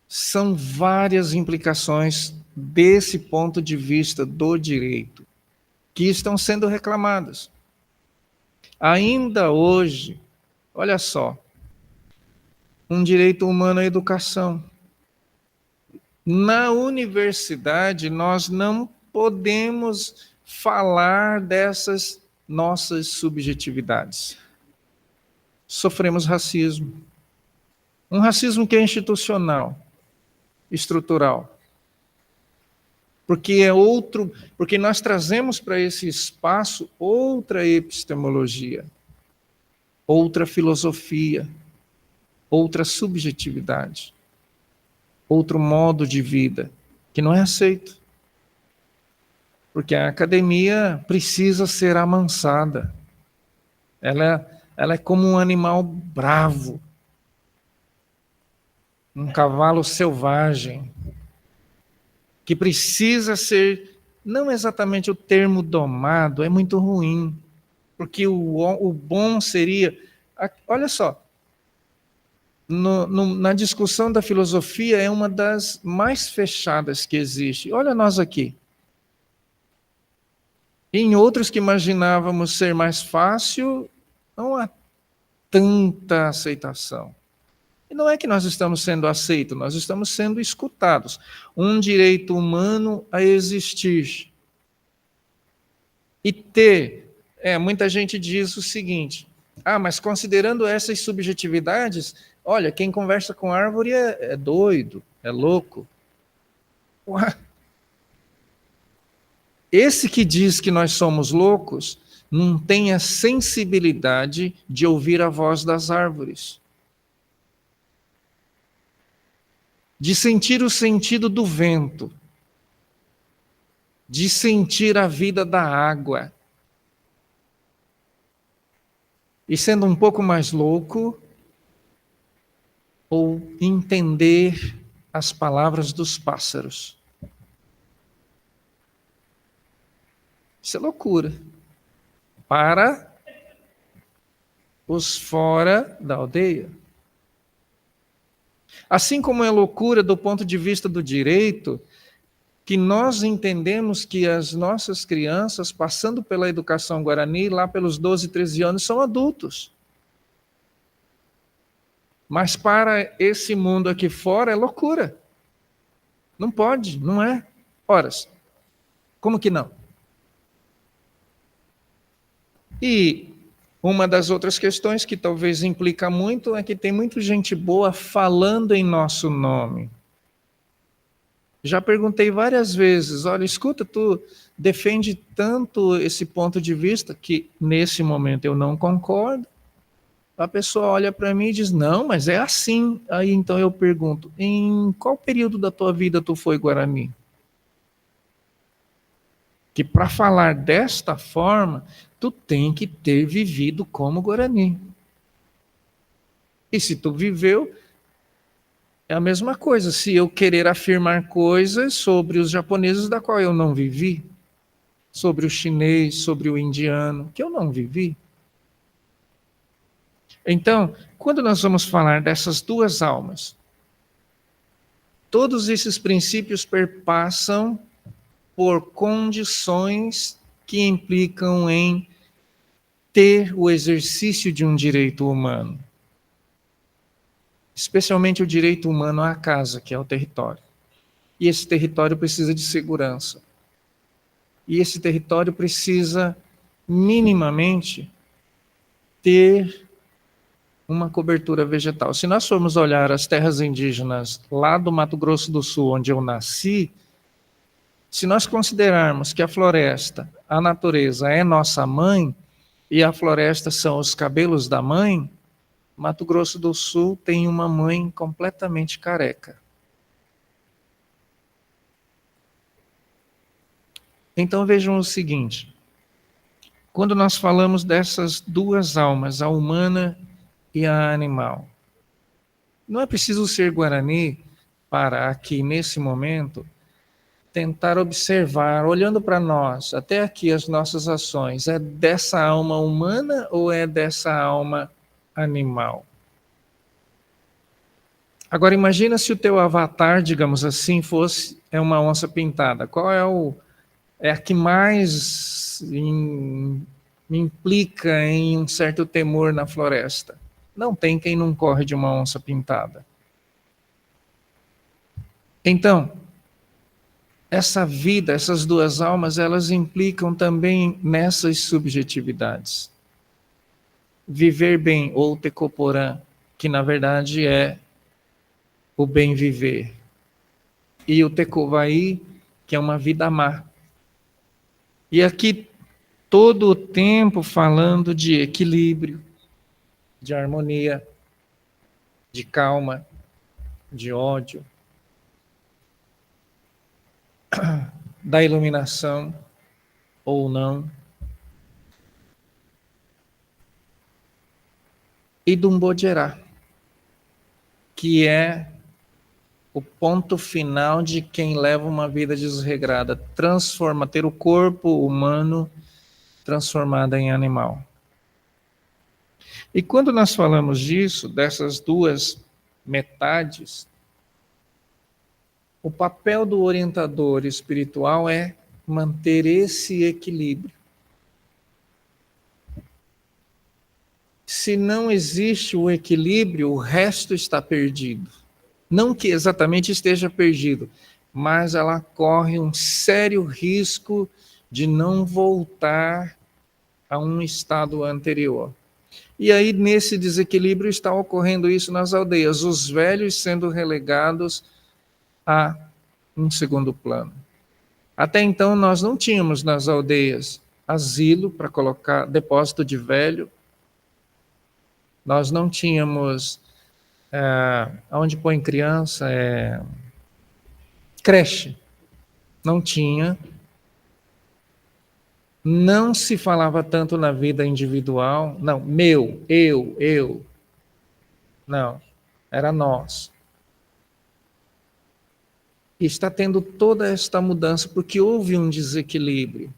São várias implicações desse ponto de vista do direito que estão sendo reclamadas. Ainda hoje, olha só, um direito humano à educação. Na universidade, nós não podemos falar dessas nossas subjetividades. Sofremos racismo. Um racismo que é institucional, estrutural. Porque nós trazemos para esse espaço outra epistemologia, outra filosofia, outra subjetividade, outro modo de vida, que não é aceito. Porque a academia precisa ser amansada. Ela é como um animal bravo, um cavalo selvagem, que precisa ser, não exatamente o termo domado, é muito ruim, porque o bom seria, olha só, na discussão da filosofia é uma das mais fechadas que existe. Olha nós aqui. Em outros que imaginávamos ser mais fácil, não há tanta aceitação. E não é que nós estamos sendo aceitos, nós estamos sendo escutados. Um direito humano a existir. E ter, muita gente diz o seguinte, mas considerando essas subjetividades, olha, quem conversa com árvore é doido, é louco. Ué. Esse que diz que nós somos loucos, não tem a sensibilidade de ouvir a voz das árvores. De sentir o sentido do vento, de sentir a vida da água. E sendo um pouco mais louco, ou entender as palavras dos pássaros. Isso é loucura. Para os fora da aldeia. Assim como é loucura do ponto de vista do direito, que nós entendemos que as nossas crianças, passando pela educação guarani, lá pelos 12, 13 anos, são adultos. Mas para esse mundo aqui fora é loucura. Não pode, não é? Horas. Como que não? E uma das outras questões que talvez implica muito é que tem muita gente boa falando em nosso nome. Já perguntei várias vezes, olha, escuta, tu defende tanto esse ponto de vista que nesse momento eu não concordo. A pessoa olha para mim e diz, não, mas é assim. Aí então eu pergunto, em qual período da tua vida tu foi Guarani? Que para falar desta forma, tu tem que ter vivido como Guarani. E se tu viveu, é a mesma coisa. Se eu querer afirmar coisas sobre os japoneses da qual eu não vivi, sobre o chinês, sobre o indiano, que eu não vivi. Então, quando nós vamos falar dessas duas almas, todos esses princípios perpassam por condições que implicam em ter o exercício de um direito humano. Especialmente o direito humano à casa, que é o território. E esse território precisa de segurança. E esse território precisa, minimamente, ter uma cobertura vegetal. Se nós formos olhar as terras indígenas lá do Mato Grosso do Sul, onde eu nasci, se nós considerarmos que a floresta, a natureza é nossa mãe, e a floresta são os cabelos da mãe, Mato Grosso do Sul tem uma mãe completamente careca. Então vejam o seguinte, quando nós falamos dessas duas almas, a humana e a animal, não é preciso ser Guarani para aqui, nesse momento, tentar observar, olhando para nós, até aqui as nossas ações, é dessa alma humana ou é dessa alma animal? Agora imagina se o teu avatar, digamos assim, é uma onça pintada. Qual é a que mais implica em um certo temor na floresta? Não tem quem não corre de uma onça pintada. Então, essa vida, essas duas almas, elas implicam também nessas subjetividades. Viver bem, ou tecoporã, que na verdade é o bem viver. E o tecovaí, que é uma vida má. E aqui, todo o tempo falando de equilíbrio, de harmonia, de calma, de ódio, da iluminação. ou não. E Dumbojerá, que é o ponto final de quem leva uma vida desregrada, ter o corpo humano transformado em animal. E quando nós falamos disso, dessas duas metades, o papel do orientador espiritual é manter esse equilíbrio. Se não existe o equilíbrio, o resto está perdido. Não que exatamente esteja perdido, mas ela corre um sério risco de não voltar a um estado anterior. E aí, nesse desequilíbrio, está ocorrendo isso nas aldeias, os velhos sendo relegados a um segundo plano. Até então, nós não tínhamos nas aldeias asilo para colocar depósito de velho, nós não tínhamos onde põe criança, creche, não tinha. Não se falava tanto na vida individual, não, meu, eu. Não, era nós. E está tendo toda esta mudança porque houve um desequilíbrio.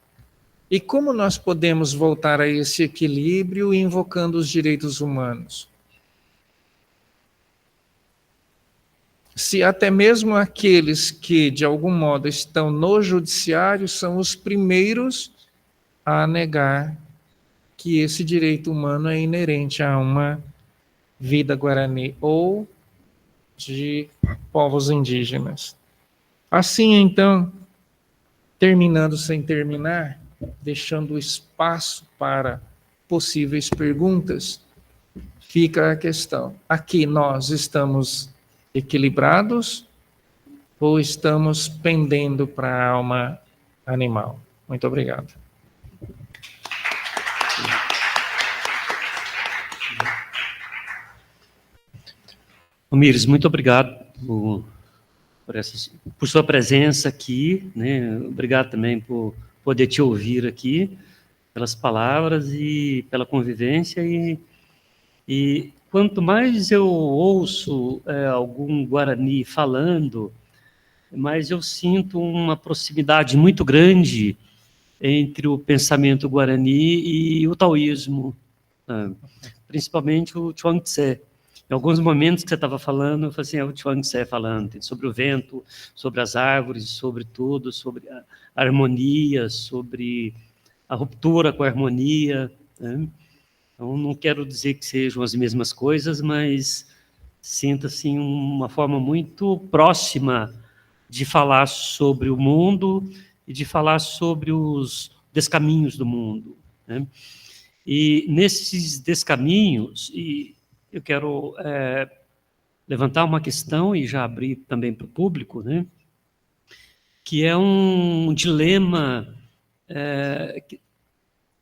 E como nós podemos voltar a esse equilíbrio invocando os direitos humanos? Se até mesmo aqueles que, de algum modo, estão no judiciário são os primeiros a negar que esse direito humano é inerente a uma vida guarani ou de povos indígenas. Assim, então, terminando sem terminar, deixando espaço para possíveis perguntas, fica a questão: aqui nós estamos equilibrados ou estamos pendendo para a alma animal? Muito obrigado. Omires, muito obrigado por sua presença aqui, né? Obrigado também por poder te ouvir aqui, pelas palavras e pela convivência. E quanto mais eu ouço algum Guarani falando, mais eu sinto uma proximidade muito grande entre o pensamento Guarani e o taoísmo, principalmente o Chuang Tse. Em alguns momentos que você estava falando, eu falei assim, é o Chuang Tse falando sobre o vento, sobre as árvores, sobre tudo, sobre a harmonia, sobre a ruptura com a harmonia, né? Então, não quero dizer que sejam as mesmas coisas, mas sinto assim, uma forma muito próxima de falar sobre o mundo e de falar sobre os descaminhos do mundo, né? E nesses descaminhos, e eu quero levantar uma questão e já abrir também para o público, né? Que é um dilema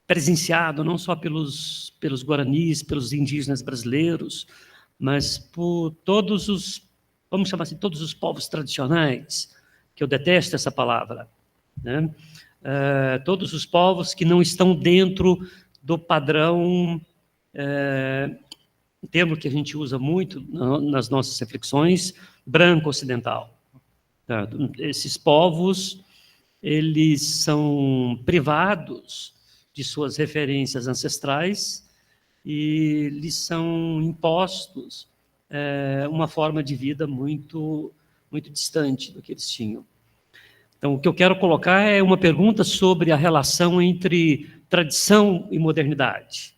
presenciado não só pelos guaranis, pelos indígenas brasileiros, mas por todos os, vamos chamar assim, todos os povos tradicionais, que eu detesto essa palavra, né? Todos os povos que não estão dentro do padrão, um termo que a gente usa muito nas nossas reflexões, branco-ocidental. Esses povos, eles são privados de suas referências ancestrais e lhes são impostos uma forma de vida muito, muito distante do que eles tinham. Então, o que eu quero colocar é uma pergunta sobre a relação entre tradição e modernidade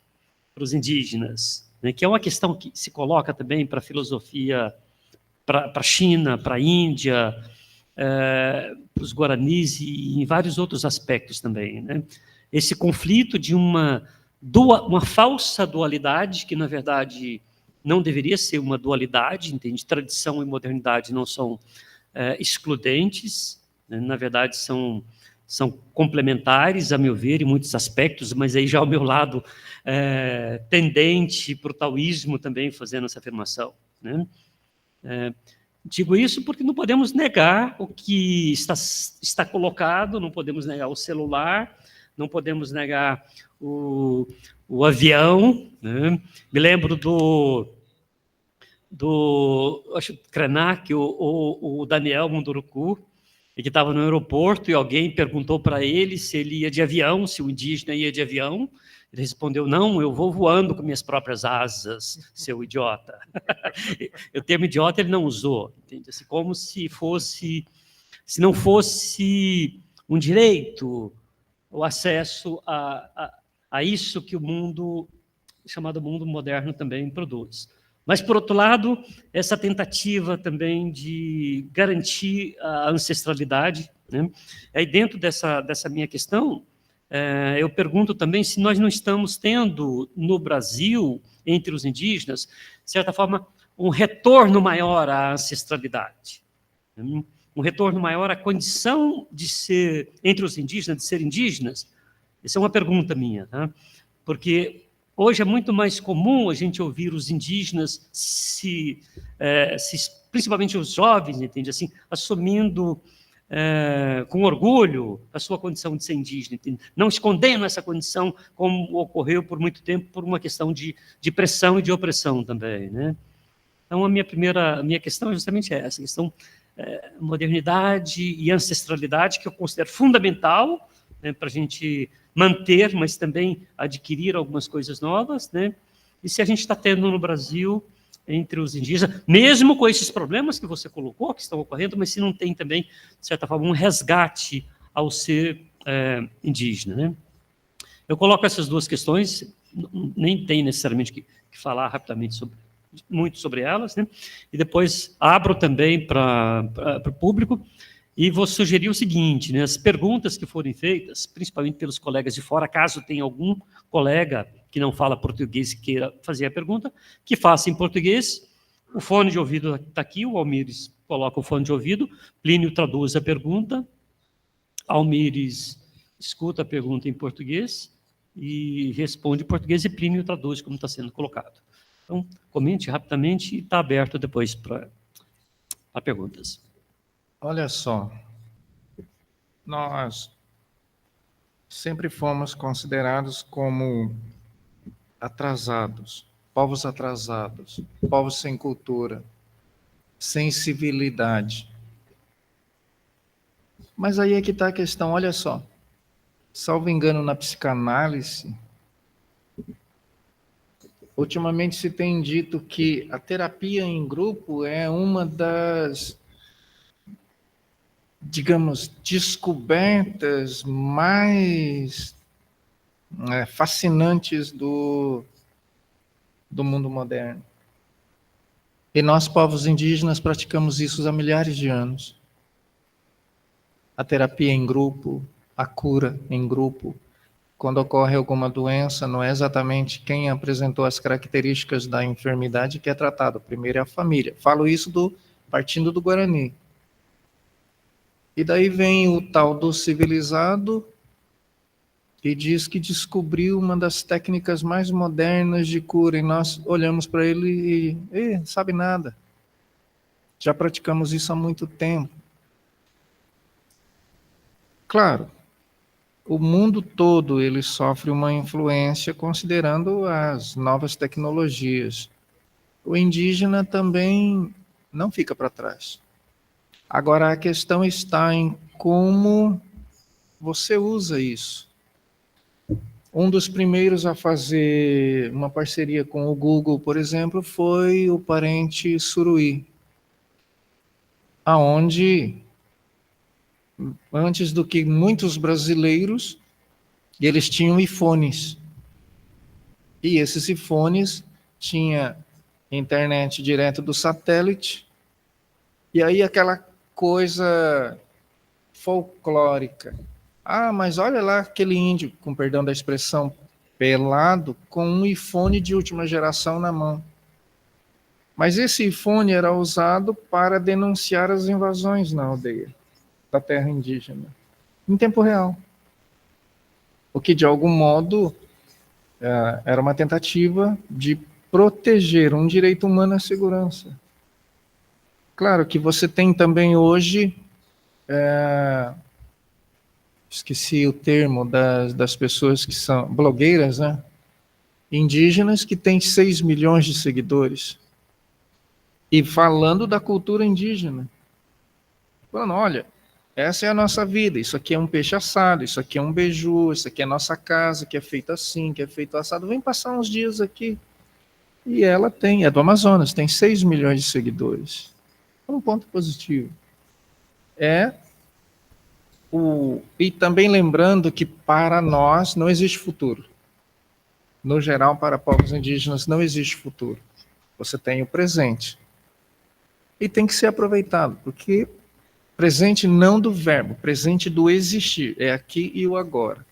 para os indígenas, né, que é uma questão que se coloca também para a filosofia, para a China, para a Índia, para os guaranis e em vários outros aspectos também, né? Esse conflito de uma falsa dualidade, que na verdade não deveria ser uma dualidade, entende? Tradição e modernidade não são excludentes, né? Na verdade são complementares, a meu ver, em muitos aspectos, mas aí já o meu lado tendente para o taoísmo também fazendo essa afirmação, né? Digo isso porque não podemos negar o que está colocado, não podemos negar o celular, não podemos negar o avião, né? Me lembro acho, Krenak, o Daniel Munduruku, que estava no aeroporto e alguém perguntou para ele se ele ia de avião, se o indígena ia de avião. Ele respondeu, não, eu vou voando com minhas próprias asas, seu idiota. O termo idiota ele não usou, entende? Assim, como se não fosse um direito o acesso a isso que o mundo, chamado mundo moderno, também produz. Mas, por outro lado, essa tentativa também de garantir a ancestralidade, né? Aí, dentro dessa minha questão, eu pergunto também se nós não estamos tendo, no Brasil, entre os indígenas, de certa forma, um retorno maior à ancestralidade. Um retorno maior à condição de ser, entre os indígenas, de ser indígenas. Essa é uma pergunta minha, tá? Porque hoje é muito mais comum a gente ouvir os indígenas, principalmente os jovens, entende? Assim, assumindo com orgulho a sua condição de ser indígena, entende? Não escondendo essa condição, como ocorreu por muito tempo, por uma questão de pressão e de opressão também, né? Então, a minha questão é justamente essa, a questão modernidade e ancestralidade, que eu considero fundamental, né, para a gente manter, mas também adquirir algumas coisas novas, né? E se a gente está tendo no Brasil, entre os indígenas, mesmo com esses problemas que você colocou, que estão ocorrendo, mas se não tem também, de certa forma, um resgate ao ser indígena, né? Eu coloco essas duas questões, nem tem necessariamente que falar rapidamente muito sobre elas, né? E depois abro também para o público. E vou sugerir o seguinte, né, as perguntas que forem feitas, principalmente pelos colegas de fora, caso tenha algum colega que não fala português e queira fazer a pergunta, que faça em português. O fone de ouvido está aqui, o Almires coloca o fone de ouvido, Plínio traduz a pergunta, Almires escuta a pergunta em português e responde em português, e Plínio traduz como está sendo colocado. Então, comente rapidamente e está aberto depois para perguntas. Olha só, nós sempre fomos considerados como atrasados, povos sem cultura, sem civilidade. Mas aí é que está a questão, olha só, salvo engano na psicanálise, ultimamente se tem dito que a terapia em grupo é uma das, digamos, descobertas mais fascinantes do mundo moderno. E nós, povos indígenas, praticamos isso há milhares de anos. A terapia em grupo, a cura em grupo. Quando ocorre alguma doença, não é exatamente quem apresentou as características da enfermidade que é tratado. Primeiro é a família. Falo isso partindo do Guarani. E daí vem o tal do civilizado e diz que descobriu uma das técnicas mais modernas de cura. E nós olhamos para ele e não sabe nada. Já praticamos isso há muito tempo. Claro, o mundo todo ele sofre uma influência considerando as novas tecnologias. O indígena também não fica para trás. Agora, a questão está em como você usa isso. Um dos primeiros a fazer uma parceria com o Google, por exemplo, foi o parente Suruí, aonde, antes do que muitos brasileiros, eles tinham iPhones. E esses iPhones tinham internet direto do satélite, e aí aquela coisa folclórica. Ah, mas olha lá aquele índio, com perdão da expressão, pelado, com um iPhone de última geração na mão. Mas esse iPhone era usado para denunciar as invasões na aldeia da terra indígena, em tempo real. O que, de algum modo, era uma tentativa de proteger um direito humano à segurança. Claro que você tem também hoje esqueci o termo das pessoas que são blogueiras, né? Indígenas que têm 6 milhões de seguidores. E falando da cultura indígena. Falando, olha, essa é a nossa vida, isso aqui é um peixe assado, isso aqui é um beiju, isso aqui é a nossa casa, que é feito assim, que é feito assado. Vem passar uns dias aqui. E ela é do Amazonas, tem 6 milhões de seguidores. Um ponto positivo. E também lembrando que para nós não existe futuro. No geral, para povos indígenas não existe futuro. Você tem o presente. E tem que ser aproveitado, porque presente não do verbo, presente do existir, é aqui e o agora.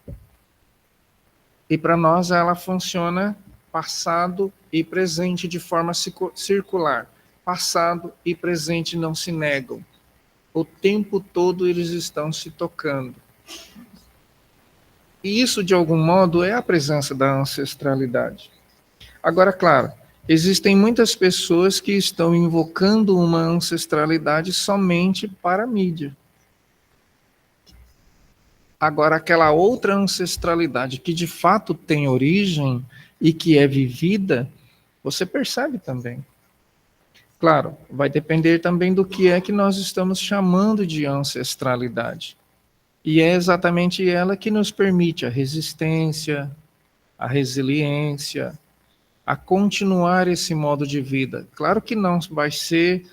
E para nós ela funciona passado e presente de forma circular. Passado e presente não se negam. O tempo todo eles estão se tocando. E isso, de algum modo, é a presença da ancestralidade. Agora, claro, existem muitas pessoas que estão invocando uma ancestralidade somente para a mídia. Agora, aquela outra ancestralidade que de fato tem origem e que é vivida, você percebe também. Claro, vai depender também do que é que nós estamos chamando de ancestralidade. E é exatamente ela que nos permite a resistência, a resiliência, a continuar esse modo de vida. Claro que não vai ser,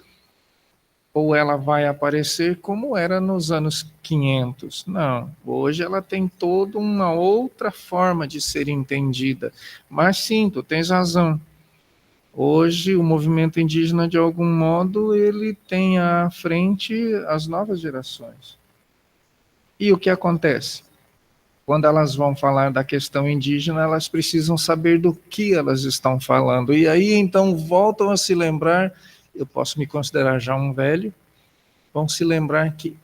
ou ela vai aparecer como era nos anos 500. Não, hoje ela tem toda uma outra forma de ser entendida. Mas sim, tu tens razão. Hoje o movimento indígena, de algum modo, ele tem à frente as novas gerações. E o que acontece? Quando elas vão falar da questão indígena, elas precisam saber do que elas estão falando. E aí, então, voltam a se lembrar, eu posso me considerar já um velho, vão se lembrar que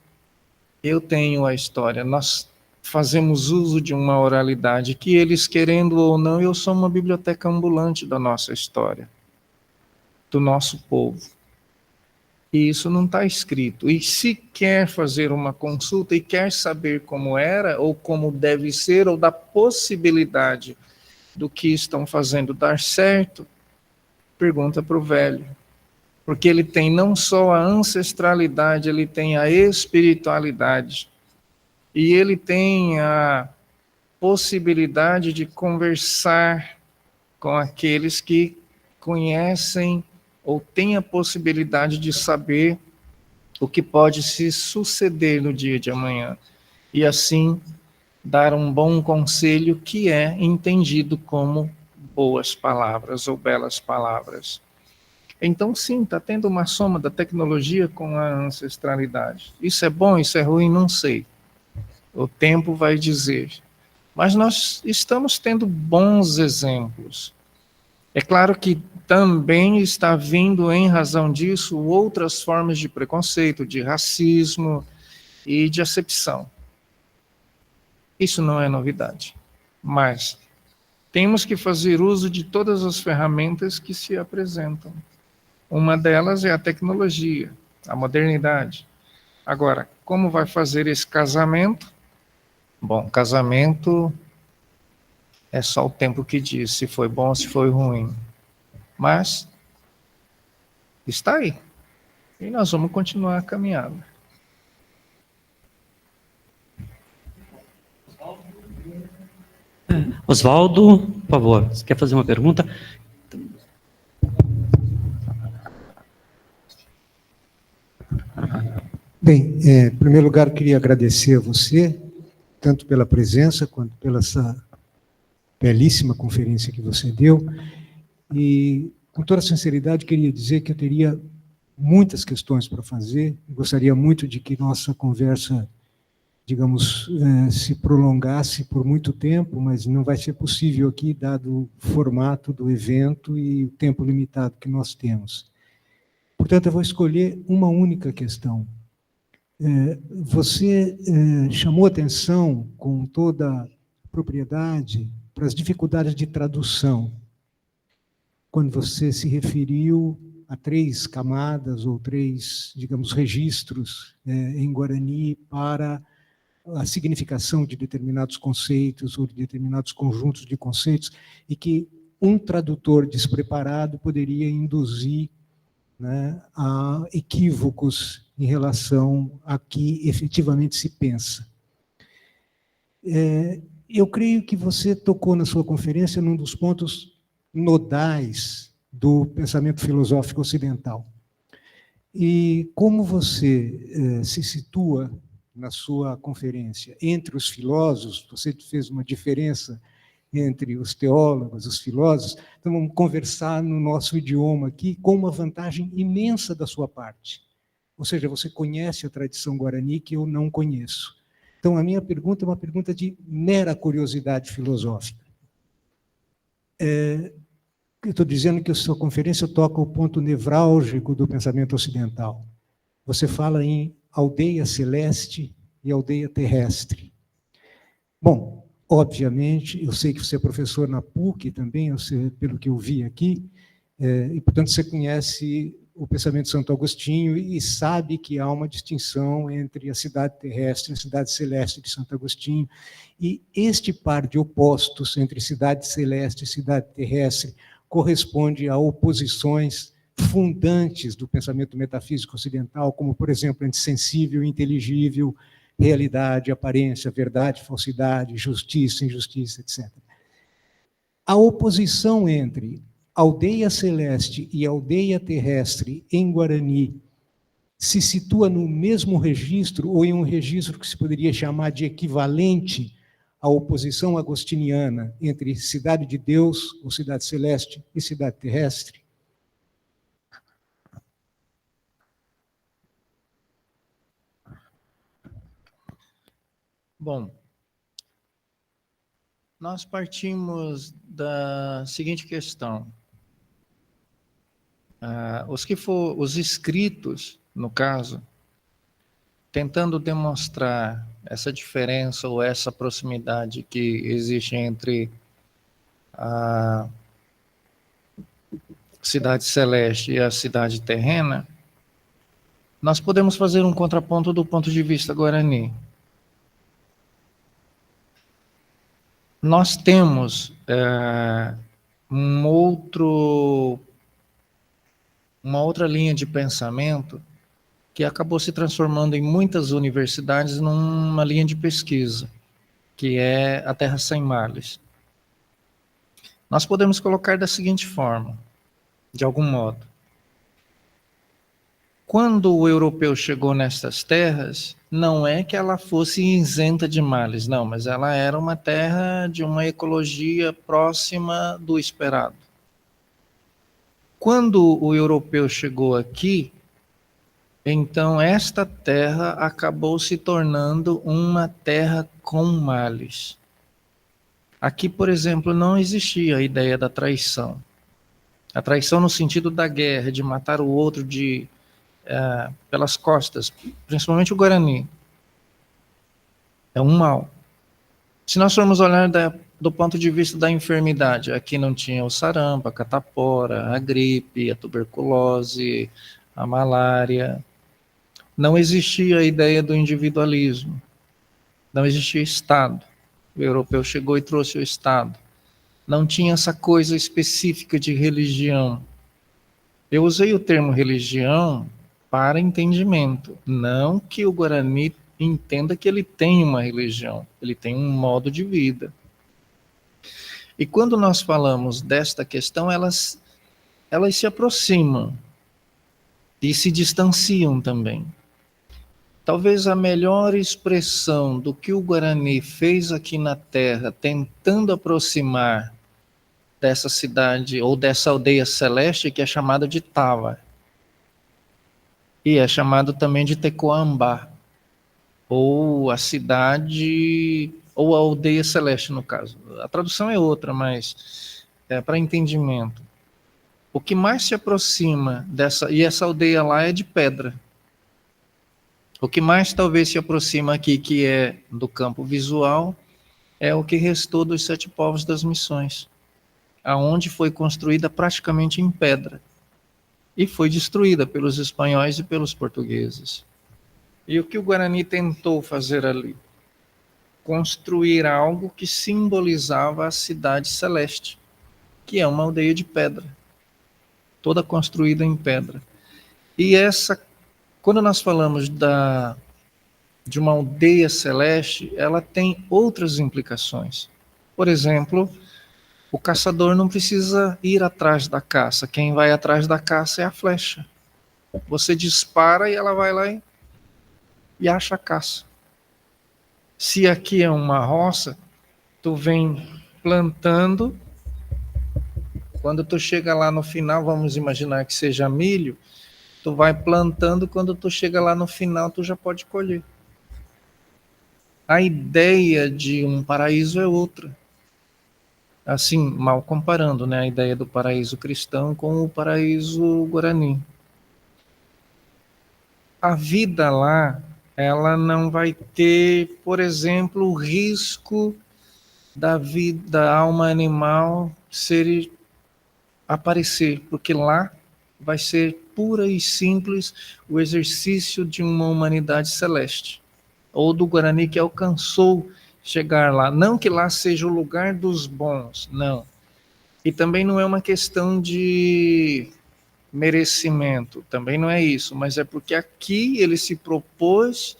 eu tenho a história, nós fazemos uso de uma oralidade que eles, querendo ou não, eu sou uma biblioteca ambulante da nossa história, do nosso povo. E isso não está escrito. E se quer fazer uma consulta e quer saber como era, ou como deve ser, ou da possibilidade do que estão fazendo dar certo, pergunta para o velho. Porque ele tem não só a ancestralidade, ele tem a espiritualidade. E ele tem a possibilidade de conversar com aqueles que conhecem ou têm a possibilidade de saber o que pode se suceder no dia de amanhã. E assim dar um bom conselho que é entendido como boas palavras ou belas palavras. Então, sim, está tendo uma soma da tecnologia com a ancestralidade. Isso é bom, isso é ruim, não sei. O tempo vai dizer. Mas nós estamos tendo bons exemplos. É claro que também está vindo, em razão disso, outras formas de preconceito, de racismo e de acepção. Isso não é novidade. Mas temos que fazer uso de todas as ferramentas que se apresentam. Uma delas é a tecnologia, a modernidade. Agora, como vai fazer esse casamento? Bom, casamento é só o tempo que diz se foi bom ou se foi ruim. Mas está aí. E nós vamos continuar a caminhada. Oswaldo, por favor, você quer fazer uma pergunta? Bem, em primeiro lugar, eu queria agradecer a você, tanto pela presença quanto pela essa belíssima conferência que você deu. E, com toda sinceridade, queria dizer que eu teria muitas questões para fazer. Gostaria muito de que nossa conversa, digamos, se prolongasse por muito tempo, mas não vai ser possível aqui, dado o formato do evento e o tempo limitado que nós temos. Portanto, eu vou escolher uma única questão. Você chamou atenção com toda propriedade para as dificuldades de tradução, quando você se referiu a 3 camadas ou 3, digamos, registros em Guarani para a significação de determinados conceitos ou de determinados conjuntos de conceitos, e que um tradutor despreparado poderia induzir, né, a equívocos em relação a que efetivamente se pensa. Eu creio que você tocou na sua conferência num dos pontos nodais do pensamento filosófico ocidental. E como você se situa na sua conferência entre os filósofos, você fez uma diferença entre os teólogos, os filósofos, então vamos conversar no nosso idioma aqui, com uma vantagem imensa da sua parte. Ou seja, você conhece a tradição guarani que eu não conheço. Então, a minha pergunta é uma pergunta de mera curiosidade filosófica. Eu estou dizendo que a sua conferência toca o ponto nevrálgico do pensamento ocidental. Você fala em aldeia celeste e aldeia terrestre. Bom, obviamente, eu sei que você é professor na PUC também, pelo que eu vi aqui, e, portanto, você conhece o pensamento de Santo Agostinho e sabe que há uma distinção entre a cidade terrestre e a cidade celeste de Santo Agostinho. E este par de opostos entre cidade celeste e cidade terrestre corresponde a oposições fundantes do pensamento metafísico ocidental, como, por exemplo, entre sensível e inteligível, realidade, aparência, verdade, falsidade, justiça, injustiça, etc. A oposição entre aldeia celeste e aldeia terrestre em Guarani se situa no mesmo registro ou em um registro que se poderia chamar de equivalente à oposição agostiniana entre cidade de Deus, ou cidade celeste, e cidade terrestre? Bom, nós partimos da seguinte questão. Os escritos, no caso, tentando demonstrar essa diferença ou essa proximidade que existe entre a cidade celeste e a cidade terrena, nós podemos fazer um contraponto do ponto de vista guarani. Nós temos uma outra linha de pensamento que acabou se transformando em muitas universidades numa linha de pesquisa, que é a Terra Sem Males. Nós podemos colocar da seguinte forma, de algum modo. Quando o europeu chegou nestas terras, não é que ela fosse isenta de males, não, mas ela era uma terra de uma ecologia próxima do esperado. Quando o europeu chegou aqui, então esta terra acabou se tornando uma terra com males. Aqui, por exemplo, não existia a ideia da traição. A traição no sentido da guerra, de matar o outro pelas costas, principalmente o Guarani. É um mal. Se nós formos olhar do ponto de vista da enfermidade, aqui não tinha o sarampo, a catapora, a gripe, a tuberculose, a malária. Não existia a ideia do individualismo. Não existia Estado. O europeu chegou e trouxe o Estado. Não tinha essa coisa específica de religião. Eu usei o termo religião para entendimento. Não que o Guarani entenda que ele tem uma religião. Ele tem um modo de vida. E quando nós falamos desta questão, elas se aproximam e se distanciam também. Talvez a melhor expressão do que o Guarani fez aqui na Terra, tentando aproximar dessa cidade ou dessa aldeia celeste, que é chamada de Tava, e é chamado também de Tecoambá, ou a cidade, ou a aldeia celeste, no caso. A tradução é outra, mas é para entendimento. O que mais se aproxima dessa, e essa aldeia lá é de pedra. O que mais talvez se aproxima aqui, que é do campo visual, é o que restou dos 7 povos das missões, aonde foi construída praticamente em pedra e foi destruída pelos espanhóis e pelos portugueses. E o que o Guarani tentou fazer ali? construir algo que simbolizava a cidade celeste, que é uma aldeia de pedra, toda construída em pedra. E quando nós falamos de uma aldeia celeste, ela tem outras implicações. Por exemplo, o caçador não precisa ir atrás da caça. Quem vai atrás da caça é a flecha. Você dispara e ela vai lá e acha a caça. Se aqui é uma roça, tu vem plantando, quando tu chega lá no final, vamos imaginar que seja milho, tu vai plantando, quando tu chega lá no final, tu já pode colher. A ideia de um paraíso é outra. Assim, mal comparando, né, a ideia do paraíso cristão com o paraíso guarani. A vida lá, ela não vai ter, por exemplo, o risco da vida, da alma animal aparecer, porque lá vai ser pura e simples o exercício de uma humanidade celeste, ou do Guarani que alcançou chegar lá. Não que lá seja o lugar dos bons, não. E também não é uma questão de merecimento, também não é isso, mas é porque aqui ele se propôs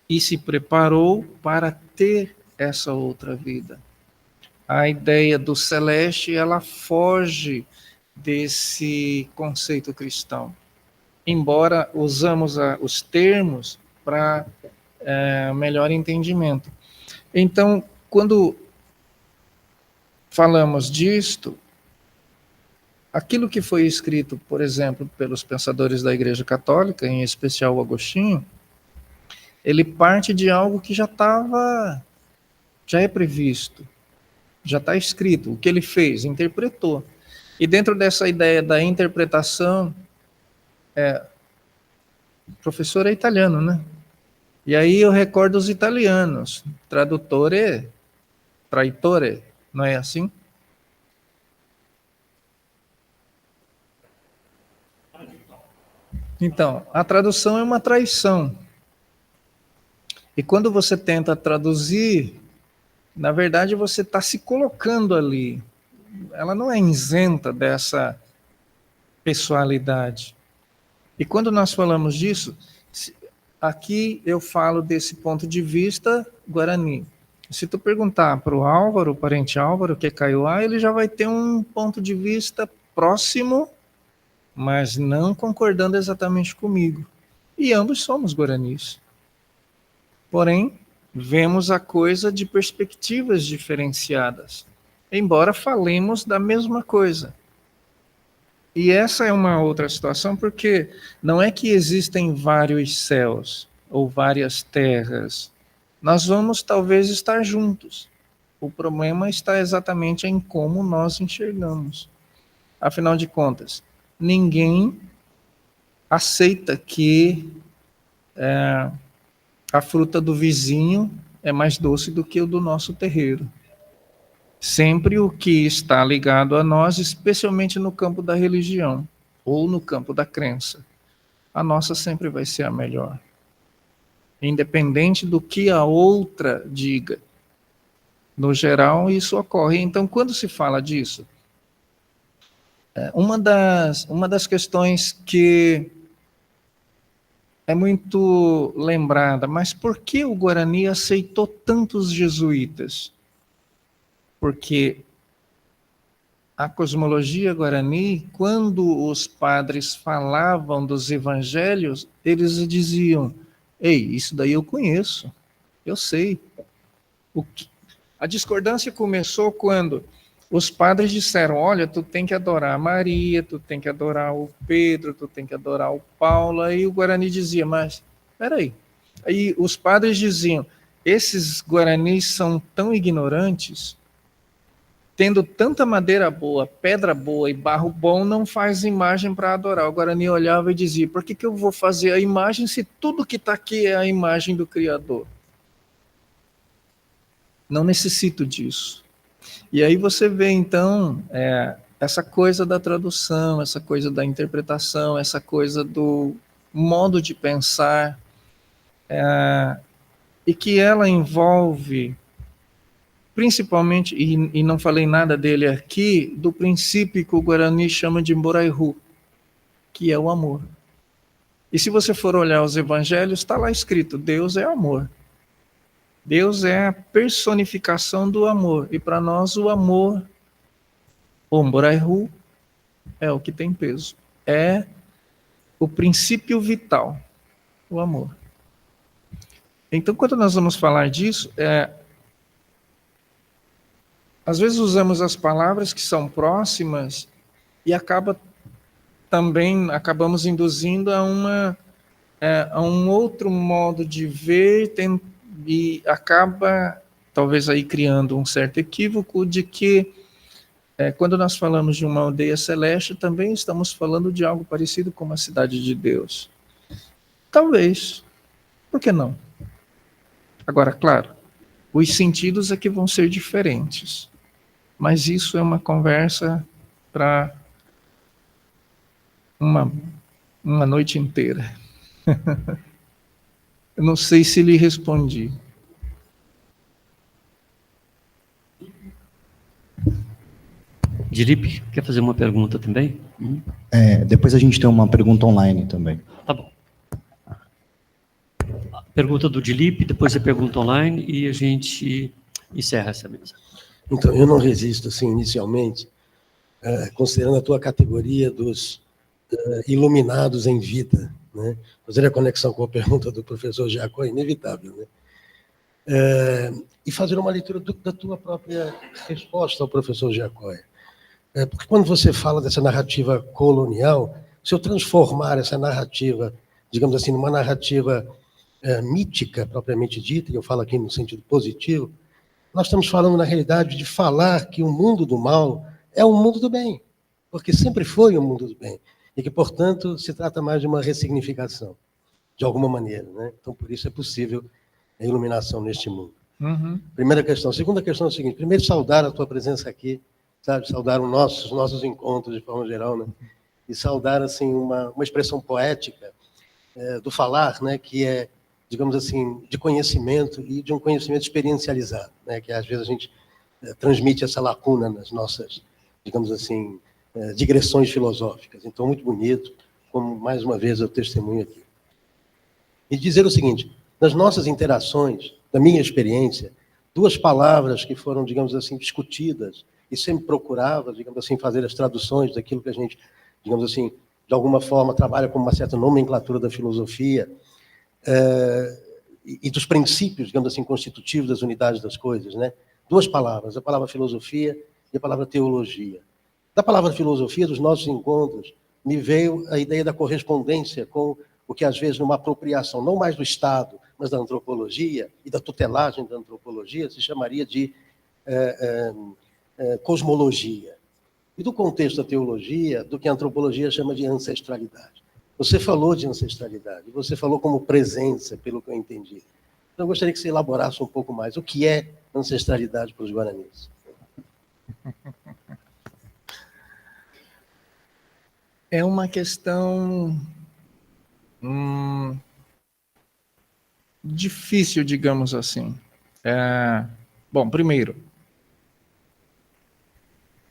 e se preparou para ter essa outra vida. A ideia do celeste, ela foge desse conceito cristão, embora usamos os termos para melhor entendimento. Então, quando falamos disto, aquilo que foi escrito, por exemplo, pelos pensadores da Igreja Católica, em especial o Agostinho, ele parte de algo que já é previsto, já está escrito. O que ele fez? Interpretou. E dentro dessa ideia da interpretação, o professor é italiano, né? E aí eu recordo os italianos, tradutore, traitore, não é assim? Então, a tradução é uma traição. E quando você tenta traduzir, na verdade você está se colocando ali. Ela não é isenta dessa pessoalidade. E quando nós falamos disso, aqui eu falo desse ponto de vista guarani. Se tu perguntar para o Álvaro, o parente Álvaro, que é Kaiowá, ele já vai ter um ponto de vista próximo, mas não concordando exatamente comigo. E ambos somos guaranis. Porém, vemos a coisa de perspectivas diferenciadas, embora falemos da mesma coisa. E essa é uma outra situação, porque não é que existem vários céus ou várias terras. Nós vamos talvez estar juntos. O problema está exatamente em como nós enxergamos. Afinal de contas, ninguém aceita que a fruta do vizinho é mais doce do que o do nosso terreiro. Sempre o que está ligado a nós, especialmente no campo da religião ou no campo da crença, a nossa sempre vai ser a melhor, independente do que a outra diga. No geral, isso ocorre. Então, quando se fala disso, uma das questões que é muito lembrada, mas por que o Guarani aceitou tantos jesuítas? Porque a cosmologia guarani, quando os padres falavam dos evangelhos, eles diziam: ei, isso daí eu conheço, eu sei. A discordância começou quando os padres disseram: olha, tu tem que adorar Maria, tu tem que adorar o Pedro, tu tem que adorar o Paulo. Aí o Guarani dizia: mas, peraí. Aí os padres diziam: esses guaranis são tão ignorantes, tendo tanta madeira boa, pedra boa e barro bom, não faz imagem para adorar. O Guarani olhava e dizia: por que eu vou fazer a imagem se tudo que está aqui é a imagem do Criador? Não necessito disso. E aí você vê, então, essa coisa da tradução, essa coisa da interpretação, essa coisa do modo de pensar. e que ela envolve, principalmente, e não falei nada dele aqui, do princípio que o Guarani chama de Mboraihu, que é o amor. E se você for olhar os evangelhos, está lá escrito, Deus é amor. Deus é a personificação do amor. E para nós o amor, o Mboraihu, é o que tem peso. É o princípio vital, o amor. Então, quando nós vamos falar disso, às vezes usamos as palavras que são próximas e acabamos induzindo a um outro modo de ver e acaba talvez aí criando um certo equívoco de que quando nós falamos de uma aldeia celeste, também estamos falando de algo parecido com uma cidade de Deus. Talvez. Por que não? Agora, claro, os sentidos é que vão ser diferentes. Mas isso é uma conversa para uma noite inteira. Eu não sei se lhe respondi. Dilip, quer fazer uma pergunta também? Depois a gente tem uma pergunta online também. Tá bom. Pergunta do Dilip, depois a pergunta online e a gente encerra essa mesa. Então, eu não resisto, assim, inicialmente, considerando a tua categoria dos iluminados em vida, né? Fazer a conexão com a pergunta do professor Jacó é inevitável, né? E fazer uma leitura da tua própria resposta ao professor Jacó. Porque quando você fala dessa narrativa colonial, se eu transformar essa narrativa, digamos assim, numa narrativa mítica, propriamente dita, e eu falo aqui no sentido positivo, nós estamos falando, na realidade, de falar que o mundo do mal é um mundo do bem, porque sempre foi um mundo do bem, e que, portanto, se trata mais de uma ressignificação, de alguma maneira, né? Então, por isso é possível a iluminação neste mundo. Uhum. Primeira questão. Segunda questão é a seguinte: primeiro, saudar a tua presença aqui, sabe? Saudar os nossos encontros, de forma geral, né? E saudar, assim, uma expressão poética do falar, né? Que é, digamos assim, de conhecimento e de um conhecimento experiencializado, né? Que às vezes a gente transmite essa lacuna nas nossas, digamos assim, digressões filosóficas. Então, muito bonito, como mais uma vez eu testemunho aqui. E dizer o seguinte: nas nossas interações, da minha experiência, duas palavras que foram, digamos assim, discutidas e sempre procurava, digamos assim, fazer as traduções daquilo que a gente, digamos assim, de alguma forma trabalha com uma certa nomenclatura da filosofia, e dos princípios, digamos assim, constitutivos das unidades das coisas, né? Duas palavras, a palavra filosofia e a palavra teologia. Da palavra filosofia, dos nossos encontros, me veio a ideia da correspondência com o que, às vezes, numa apropriação, não mais do Estado, mas da antropologia e da tutelagem da antropologia, se chamaria de cosmologia. E do contexto da teologia, do que a antropologia chama de ancestralidade. Você falou de ancestralidade, você falou como presença, pelo que eu entendi. Então, eu gostaria que você elaborasse um pouco mais. O que é ancestralidade para os guaranis? É uma questão difícil, digamos assim. Bom, primeiro,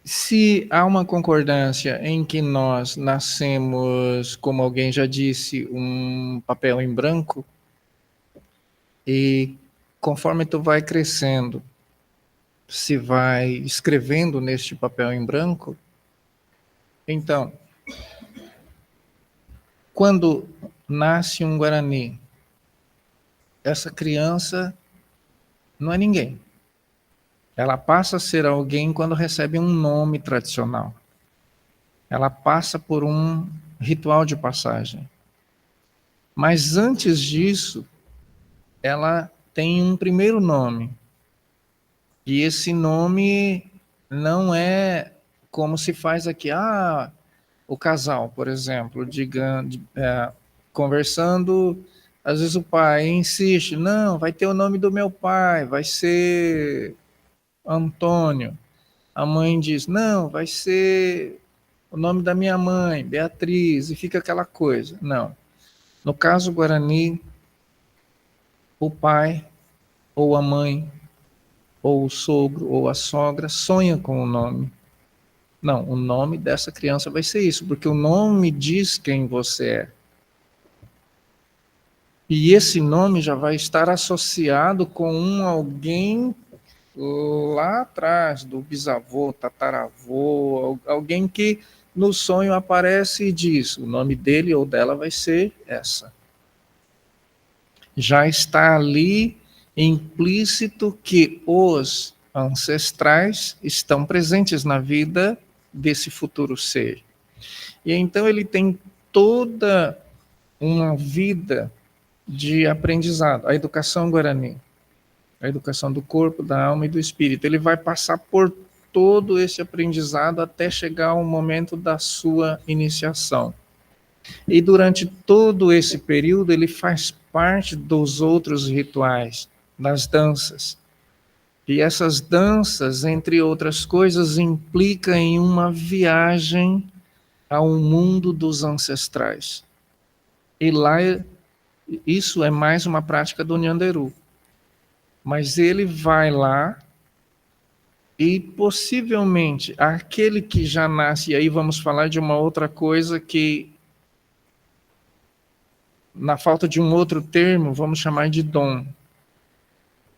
se há uma concordância em que nós nascemos, como alguém já disse, um papel em branco, e conforme tu vai crescendo, se vai escrevendo neste papel em branco, então, quando nasce um Guarani, essa criança não é ninguém. Ela passa a ser alguém quando recebe um nome tradicional. Ela passa por um ritual de passagem. Mas antes disso, ela tem um primeiro nome. E esse nome não é como se faz aqui. O casal, por exemplo, conversando, às vezes o pai insiste, não, vai ter o nome do meu pai, vai ser Antônio. A mãe diz, não, vai ser o nome da minha mãe, Beatriz, e fica aquela coisa. Não. No caso Guarani, o pai ou a mãe, ou o sogro, ou a sogra, sonha com o nome. Não, o nome dessa criança vai ser isso, porque o nome diz quem você é. E esse nome já vai estar associado com alguém lá atrás, do bisavô, tataravô, alguém que no sonho aparece e diz, o nome dele ou dela vai ser essa. Já está ali implícito que os ancestrais estão presentes na vida desse futuro ser. E então ele tem toda uma vida de aprendizado, a educação guarani, a educação do corpo, da alma e do espírito. Ele vai passar por todo esse aprendizado até chegar ao momento da sua iniciação. E durante todo esse período ele faz parte dos outros rituais, das danças. E essas danças, entre outras coisas, implicam em uma viagem ao mundo dos ancestrais. E lá, isso é mais uma prática do Nyanderu. Mas ele vai lá e possivelmente aquele que já nasce, e aí vamos falar de uma outra coisa que, na falta de um outro termo, vamos chamar de dom.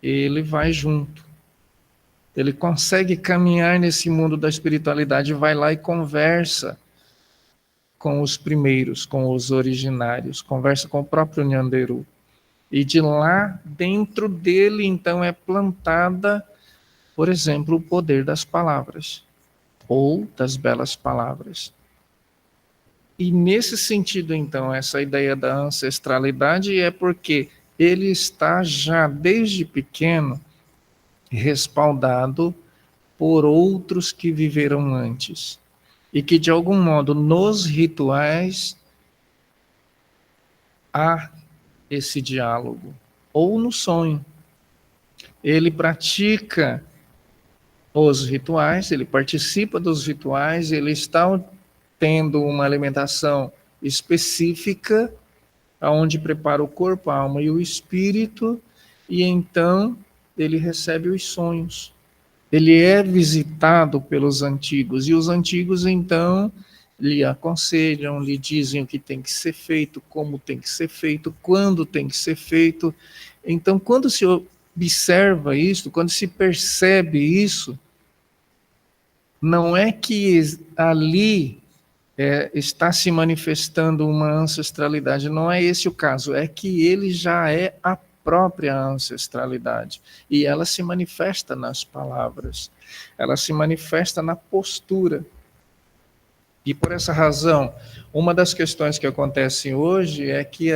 Ele vai junto. Ele consegue caminhar nesse mundo da espiritualidade, vai lá e conversa com os primeiros, com os originários, conversa com o próprio Nyanderu. E de lá, dentro dele, então, é plantada, por exemplo, o poder das palavras, ou das belas palavras. E nesse sentido, então, essa ideia da ancestralidade é porque ele está já, desde pequeno, respaldado por outros que viveram antes. E que, de algum modo, nos rituais, há esse diálogo, ou no sonho. Ele pratica os rituais, ele participa dos rituais, ele está tendo uma alimentação específica, onde prepara o corpo, a alma e o espírito, e então ele recebe os sonhos. Ele é visitado pelos antigos, e os antigos, então, lhe aconselham, lhe dizem o que tem que ser feito, como tem que ser feito, quando tem que ser feito. Então, quando se observa isso, quando se percebe isso, não é que ali está se manifestando uma ancestralidade, não é esse o caso, é que ele já é a própria ancestralidade, e ela se manifesta nas palavras, ela se manifesta na postura. E por essa razão, uma das questões que acontecem hoje é que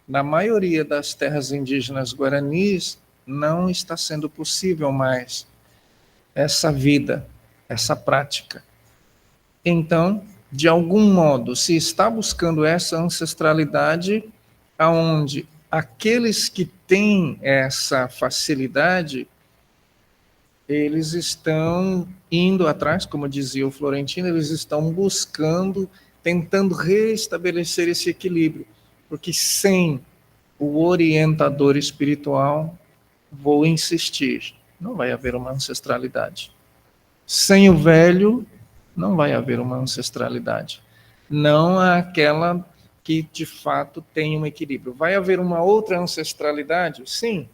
na maioria das terras indígenas guaranis não está sendo possível mais essa vida, essa prática. Então, de algum modo, se está buscando essa ancestralidade, aonde aqueles que têm essa facilidade, eles estão indo atrás, como dizia o Florentino, eles estão buscando, tentando restabelecer esse equilíbrio, porque sem o orientador espiritual, vou insistir, não vai haver uma ancestralidade. Sem o velho, não vai haver uma ancestralidade. Não aquela que, de fato, tem um equilíbrio. Vai haver uma outra ancestralidade? Sim,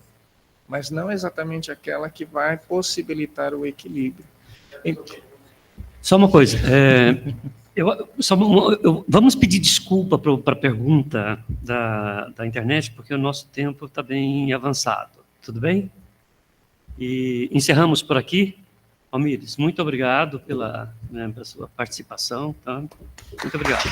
mas não exatamente aquela que vai possibilitar o equilíbrio. Só uma coisa, vamos pedir desculpa para a pergunta da internet, porque o nosso tempo está bem avançado, tudo bem? E encerramos por aqui. Almires, muito obrigado pela sua participação. Tá? Muito obrigado.